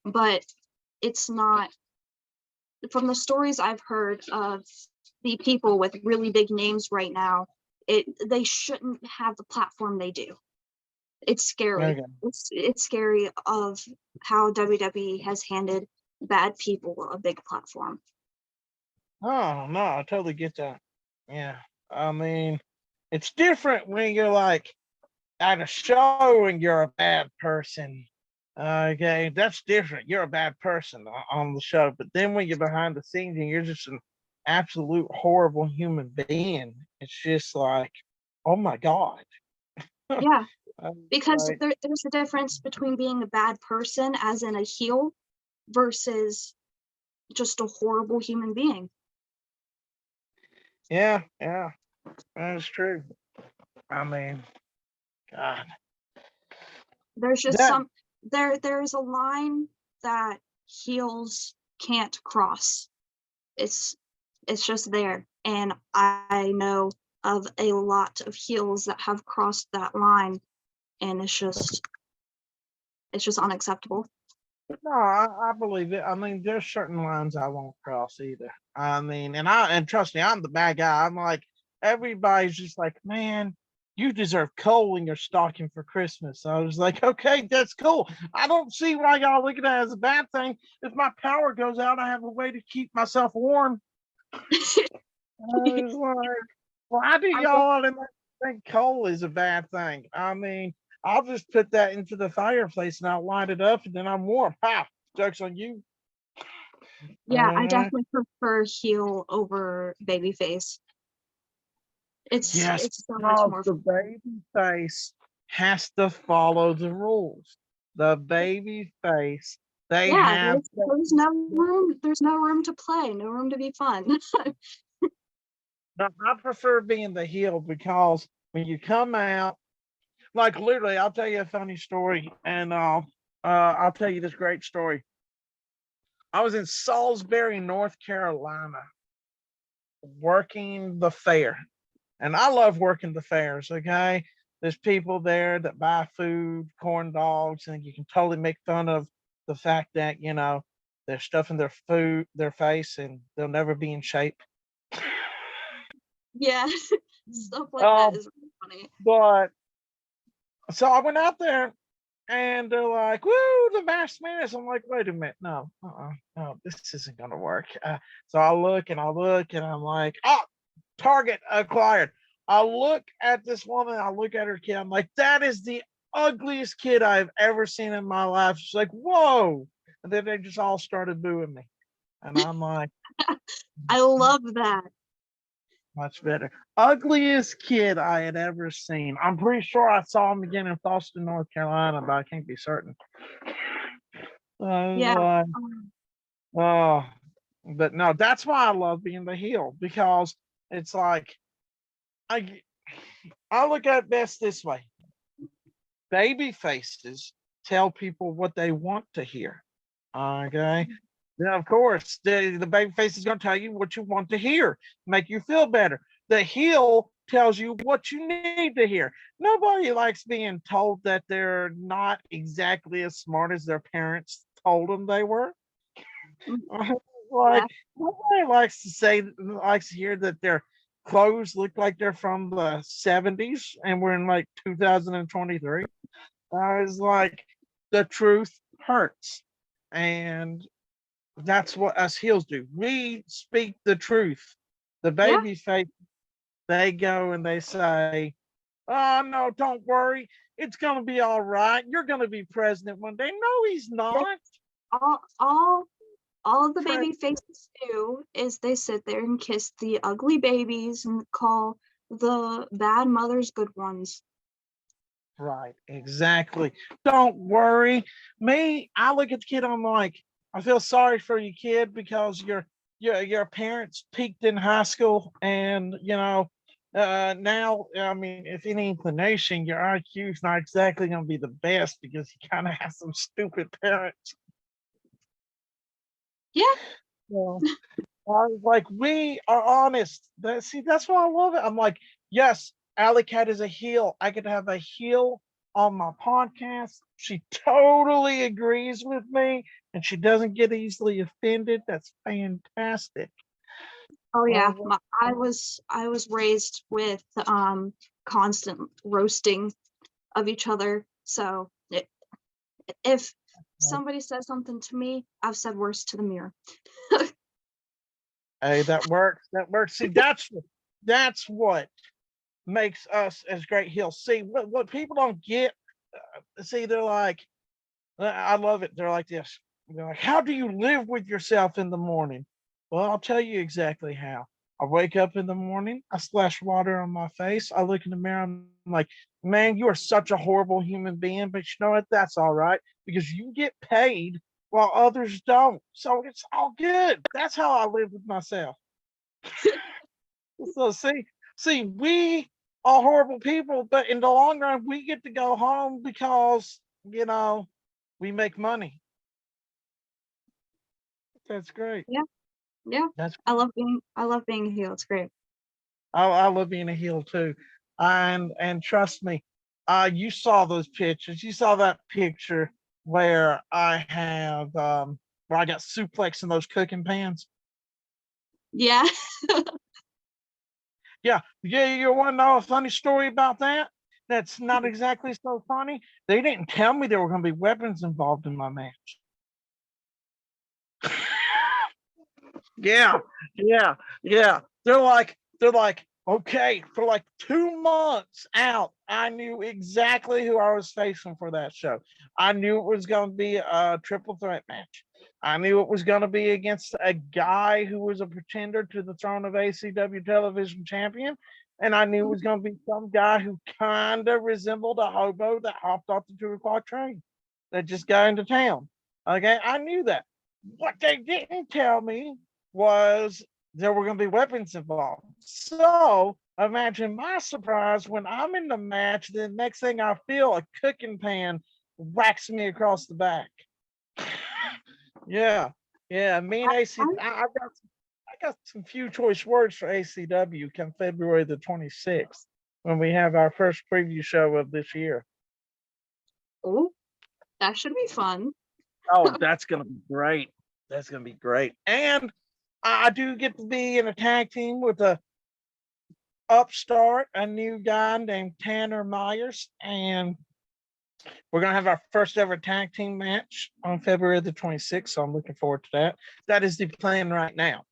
S2: But it's not from the stories I've heard of the people with really big names right now, they shouldn't have the platform they do. It's scary.
S1: Okay.
S2: It's scary of how WWE has handed bad people a big platform.
S1: Oh no, I totally get that. Yeah. I mean, it's different when you're like at a show and you're a bad person. Okay, that's different. You're a bad person on the show, but then when you're behind the scenes and you're just an absolute horrible human being, it's just like, oh my god.
S2: Yeah, because
S1: Like,
S2: there's a difference between being a bad person, as in a heel, versus just a horrible human being.
S1: yeah, yeah, that's true. I mean, God,
S2: There's just
S1: that
S2: there's a line that heels can't cross. It's it's just there, and I know of a lot of heels that have crossed that line, and it's just unacceptable.
S1: no, I believe it. I mean, there's certain lines I won't cross either. I mean, and trust me, I'm the bad guy. I'm like, everybody's just like, man, you deserve coal in your stocking for Christmas. I was like, okay, that's cool. I don't see why y'all look at that as a bad thing. If my power goes out, I have a way to keep myself warm. I was like, why do
S2: I will,
S1: y'all think coal is a bad thing? I mean, I'll just put that into the fireplace and I'll light it up and then I'm warm. Ha! Joke's on you.
S2: yeah, I
S1: Uh,
S2: definitely prefer heel over babyface.
S1: yes,
S2: It's so much
S1: because
S2: more
S1: the
S2: fun.
S1: baby face has to follow the rules. The baby face, they
S2: Yeah,
S1: have
S2: there's no room to play, no room to be fun.
S1: now, I prefer being the heel because when you come out, like literally, I'll tell you a funny story, and I'll tell you this great story. I was in Salisbury, North Carolina, working the fair, and I love working the fairs. Okay, there's people there that buy food, corn dogs, and you can totally make fun of the fact that they're stuffing their face, and they'll never be in shape.
S2: Yeah, stuff like that
S1: Um,
S2: is really funny.
S1: but so I went out there and they're like, "Woo, the masked man!" I'm like, "Wait a minute, no, no, this isn't gonna work." So I look and I look and I'm like, "Oh, target acquired." I look at this woman, I look at her kid, I'm like, "That is the ugliest kid I've ever seen in my life." She's like, "Whoa!" And then they just all started booing me, and I'm like,
S2: I love that.
S1: much better. Ugliest kid I had ever seen. I'm pretty sure I saw him again in Fallston, North Carolina, but I can't be certain. I was
S2: Yeah.
S1: like,
S2: Um,
S1: oh, but no, that's why I love being the heel because it's like I I look at best this way. Baby faces tell people what they want to hear. Okay. Then of course the baby face is gonna tell you what you want to hear, make you feel better. The heel tells you what you need to hear. Nobody likes being told that they're not exactly as smart as their parents told them they were.
S2: yeah.
S1: Like nobody likes to hear that their clothes look like they're from the 70s and we're in like 2023. I was like, the truth hurts. And that's what us heels do. We speak the truth. The
S2: Yeah.
S1: baby face, they go and they say, "Oh no, don't worry. It's gonna be all right. You're gonna be president one day." No, he's
S2: They
S1: not.
S2: all all all the
S1: Pre-
S2: baby faces do is they sit there and kiss the ugly babies and call the bad mothers good ones.
S1: Right, exactly. Don't worry. Me, I look at the kid, I'm like, I feel sorry for you, kid, because your parents peaked in high school and now I mean if any inclination, your IQ's not exactly gonna be the best because you kind of have some stupid parents.
S2: Yeah.
S1: So I was like, we are honest. That's why I love it. I'm like, yes, Alley Cat is a heel. I could have a heel on my podcast. She totally agrees with me and she doesn't get easily offended. That's fantastic.
S2: Oh yeah,
S1: Oh,
S2: I was raised with constant roasting of each other. So if somebody says something to me, I've said worse to the mirror.
S1: hey, that works. That works. See, that's what makes us as great heels. See, what people don't get, see, they're like, I love it. They're like this. They're like, how do you live with yourself in the morning? Well, I'll tell you exactly how. I wake up in the morning, I splash water on my face, I look in the mirror, I'm like, man, you are such a horrible human being, but you know what? That's all right because you get paid while others don't. So it's all good. That's how I live with myself. So see, we are horrible people, but in the long run, we get to go home because we make money. That's great.
S2: Yeah, yeah.
S1: That's
S2: I love being a heel. It's great.
S1: I love being a heel too. And trust me, you saw those pictures. You saw that picture where I have where I got suplex in those cooking pans.
S2: Yeah.
S1: Yeah, you want to know a funny story about that? That's not exactly so funny. They didn't tell me there were going to be weapons involved in my match. Yeah, yeah, yeah. They're like, okay, for like 2 months out, I knew exactly who I was facing for that show. I knew it was going to be a triple threat match. I knew it was going to be against a guy who was a pretender to the throne of ACW television champion. And I knew it was going to be some guy who kind of resembled a hobo that hopped off the 2 o'clock train that just got into town. Okay, I knew that. What they didn't tell me was there were going to be weapons involved. So imagine my surprise when I'm in the match. The next thing I feel, a cooking pan whacks me across the back. Yeah, yeah. Me and AC,
S2: I,
S1: I got some few choice words for ACW come February the 26th when we have our first preview show of this year.
S2: oh, that should be fun.
S1: Oh, that's gonna be great. That's gonna be great. And I do get to be in a tag team with a upstart, a new guy named Tanner Myers, and we're gonna have our first ever tag team match on February the 26th. So I'm looking forward to that. That is the plan right now.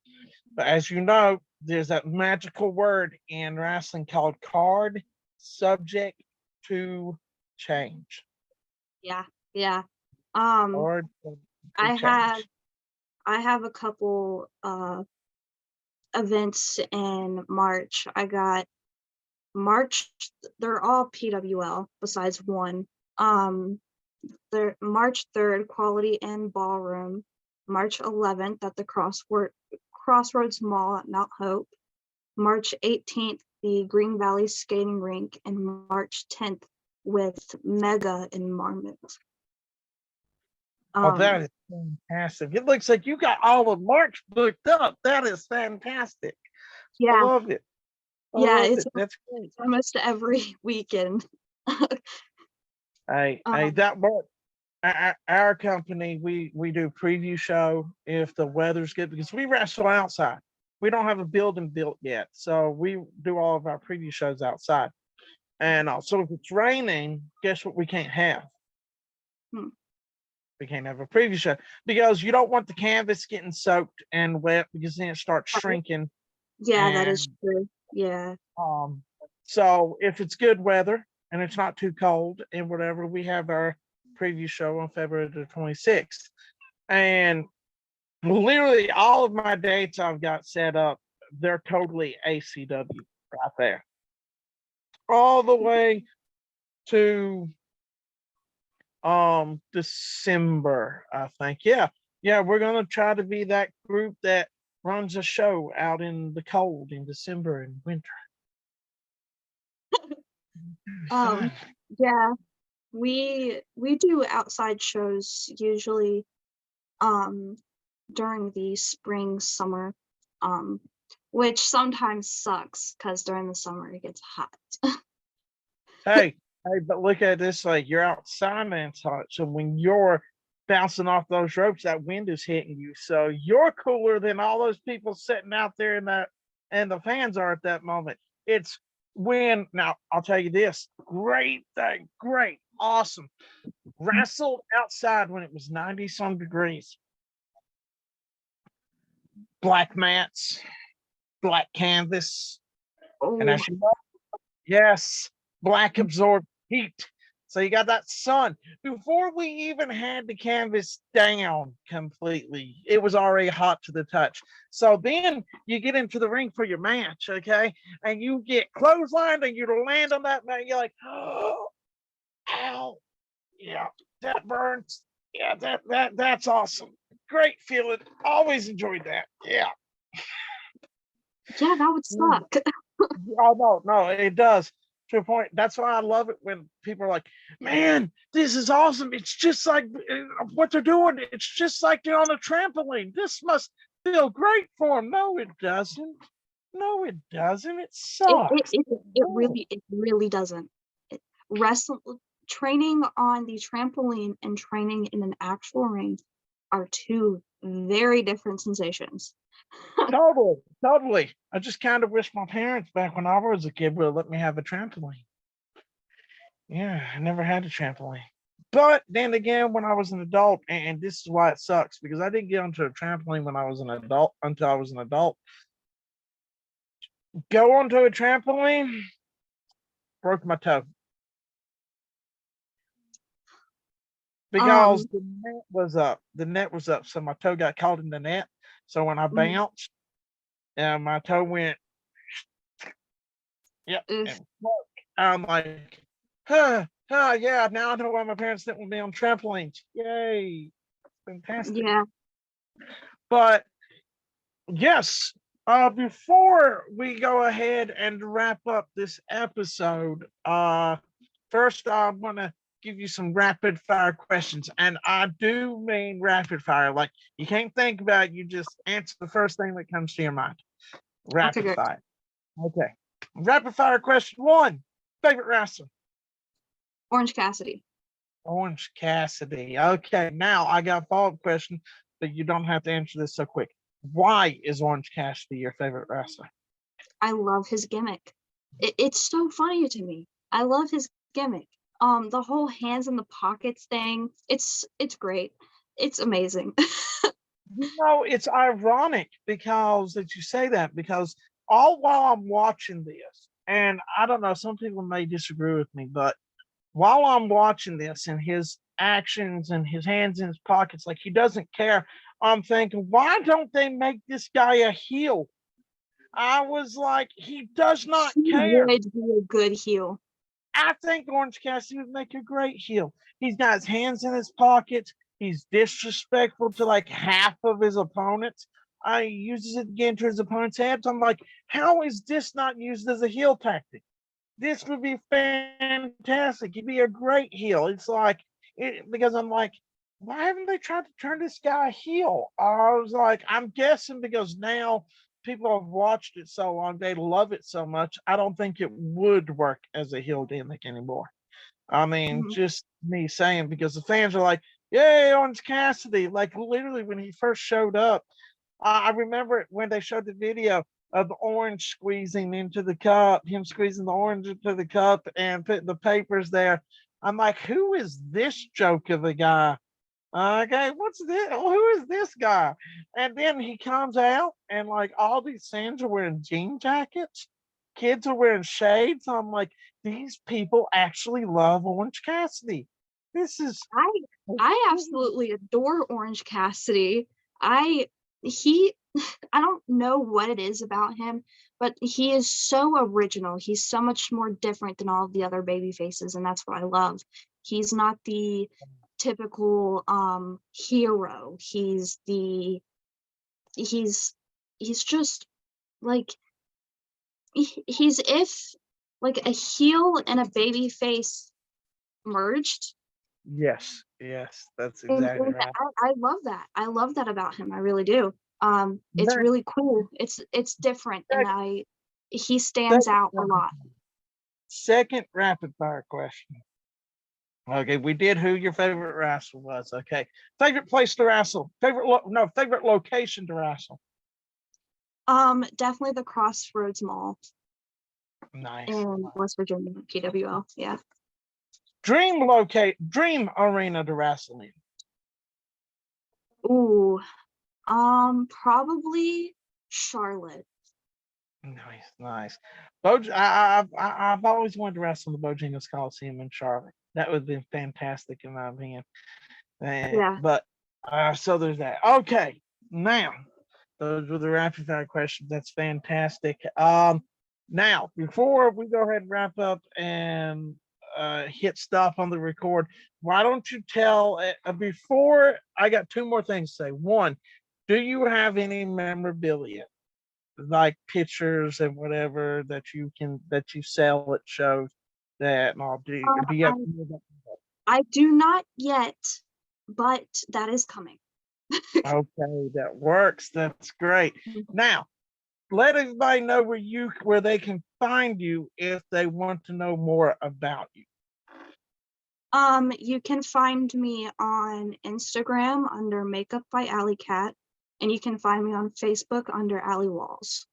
S1: But as you know, there's that magical word in wrestling called card subject to change.
S2: Yeah, yeah. Um,
S1: Card
S2: I
S1: to
S2: have
S1: change.
S2: I have a couple events in March. I got March, they're all PWL besides one. They're March 3rd, Quality and Ballroom, March 11th at the Crossroads Mall at Mount Hope, March 18th, the Green Valley Skating Rink, and March 10th with Mega in Marmot.
S1: Oh, that is fantastic. It looks like you got all of March booked up. That is fantastic. I
S2: Yeah,
S1: love it. I
S2: yeah,
S1: love
S2: it's
S1: it. That's great.
S2: almost every weekend.
S1: Hey,
S2: um,
S1: that work. Our company, we do preview show if the weather's good because we wrestle outside. We don't have a building built yet, so we do all of our preview shows outside. And also, if it's raining, guess what? We can't have.
S2: hmm,
S1: We can't have a preview show because you don't want the canvas getting soaked and wet because then it starts shrinking.
S2: yeah, that is
S1: And
S2: true. Yeah.
S1: um, so if it's good weather and it's not too cold and whatever, we have our preview show on February the 26th. And literally all of my dates I've got set up, they're totally ACW right there. All the way to December, I think. Yeah. Yeah, we're gonna try to be that group that runs a show out in the cold in December and winter.
S2: Um, yeah, we do outside shows usually um during the spring, summer, um, which sometimes sucks because during the summer it gets hot.
S1: Hey, Hey, but look at it this way, you're outside and such. So when you're bouncing off those ropes, that wind is hitting you. So you're cooler than all those people sitting out there in that and the fans are at that moment. It's when now I'll tell you this, great thing, great, awesome. Wrestled outside when it was 90 some degrees. Black mats, black canvas, and
S2: Oh,
S1: as you know, yes, black absorbed heat. So you got that sun. Before we even had the canvas down completely, it was already hot to the touch. So then you get into the ring for your match, okay? And you get clotheslined and you land on that mat. You're like, oh, ow, yeah, that burns. Yeah, that's awesome. Great feeling. Always enjoyed that. Yeah.
S2: yeah, that would suck.
S1: Oh no, it does to a point. That's why I love it when people are like, "Man, this is awesome! It's just like what they're doing. It's just like they're on a trampoline. This must feel great for them." No, it doesn't. No, it doesn't. It
S2: It it
S1: sucks.
S2: it it really doesn't. It wrestle Training on the trampoline and training in an actual ring are two very different sensations.
S1: Totally, totally. I just kind of wish my parents back when I was a kid would have let me have a trampoline. Yeah, I never had a trampoline. But then again, when I was an adult, and this is why it sucks because I didn't get onto a trampoline when I was an adult until I was an adult. Go onto a trampoline, broke my toe because
S2: Um,
S1: the net was up. The net was up, so my toe got caught in the net. So when I
S2: mm,
S1: bounced, and my toe went, yep,
S2: ugh,
S1: and I'm like, yeah. Now I know why my parents didn't want me on trampolines. Yay, fantastic.
S2: yeah.
S1: But yes, before we go ahead and wrap up this episode, first I want to give you some rapid fire questions, and I do mean rapid fire. Like you can't think about it, you just answer the first thing that comes to your mind.
S2: Okay,
S1: Rapid
S2: good.
S1: fire. Okay. Rapid fire question one: favorite wrestler?
S2: Orange Cassidy.
S1: Orange Cassidy. Okay, now I got a follow-up question, but you don't have to answer this so quick. Why is Orange Cassidy your favorite wrestler?
S2: I love his gimmick. It's so funny to me. I love his gimmick. The whole hands in the pockets thing. It's great. It's amazing.
S1: You know, it's ironic because that you say that because all while I'm watching this, and I don't know, some people may disagree with me, but while I'm watching this and his actions and his hands in his pockets, like he doesn't care, I'm thinking, why don't they make this guy a heel? I was like, he does not
S2: He
S1: care.
S2: would be a good heel.
S1: I think Orange Cassidy would make a great heel. He's got his hands in his pockets. He's disrespectful to like half of his opponents. He uses it again to his opponent's heads. I'm like, how is this not used as a heel tactic? This would be fantastic. He'd be a great heel. It's like, because I'm like, why haven't they tried to turn this guy heel? I was like, I'm guessing because now people have watched it so long, they love it so much. I don't think it would work as a heel gimmick anymore. I mean,
S2: Mhm.
S1: just me saying because the fans are like, "Yay, Orange Cassidy!" Like literally when he first showed up, I remember it when they showed the video of the orange squeezing into the cup, him squeezing the orange into the cup and putting the papers there. I'm like, who is this joke of a guy? Okay, what's this? Who is this guy? And then he comes out, and like all these fans are wearing jean jackets. Kids are wearing shades. I'm like, these people actually love Orange Cassidy. This is
S2: I I absolutely adore Orange Cassidy. I he I don't know what it is about him, but he is so original. He's so much more different than all of the other baby faces, and that's what I love. He's not the typical hero. He's he's just like he's if like a heel and a baby face merged.
S1: yes, that's exactly
S2: And
S1: right.
S2: I love that. I love that about him. I really do. It's
S1: Thank,
S2: really cool. It's different, and
S1: thank,
S2: he
S1: thank
S2: stands out a lot.
S1: second rapid fire question. Okay, we did who your favorite wrestler was. Okay, favorite place to wrestle. Favorite location to wrestle.
S2: Definitely the Crossroads Mall
S1: Nice.
S2: in West Virginia, PWL. Yeah.
S1: Dream arena to wrestle in.
S2: Ooh. Probably Charlotte.
S1: Nice. I've always wanted to wrestle in the Bojangles Coliseum in Charlotte. That would have been fantastic in my opinion.
S2: Yeah.
S1: But so there's that. Okay, now those were the rapid fire questions. That's fantastic. Now before we go ahead and wrap up and hit stop on the record, why don't you tell before I got two more things to say. One, do you have any memorabilia, like pictures and whatever that you sell at shows that do you have
S2: I do not yet, but that is coming.
S1: okay, that works. That's great. Now, let everybody know where they can find you if they want to know more about you.
S2: You can find me on Instagram under Makeup by Alley Cat, and you can find me on Facebook under Alley Walls.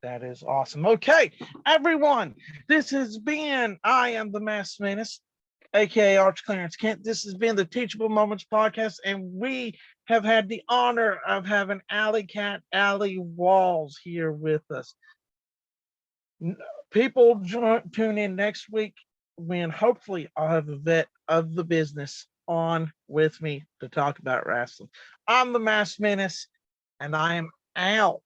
S1: That is awesome. Okay, everyone, this has been I Am the Masked Menace, aka Arch Clarence Kent. This has been the Teachable Moments podcast, and we have had the honor of having Alley Cat, Alley Walls here with us. People tune in next week when hopefully I'll have a vet of the business on with me to talk about wrestling. I'm the Masked Menace, and I am out.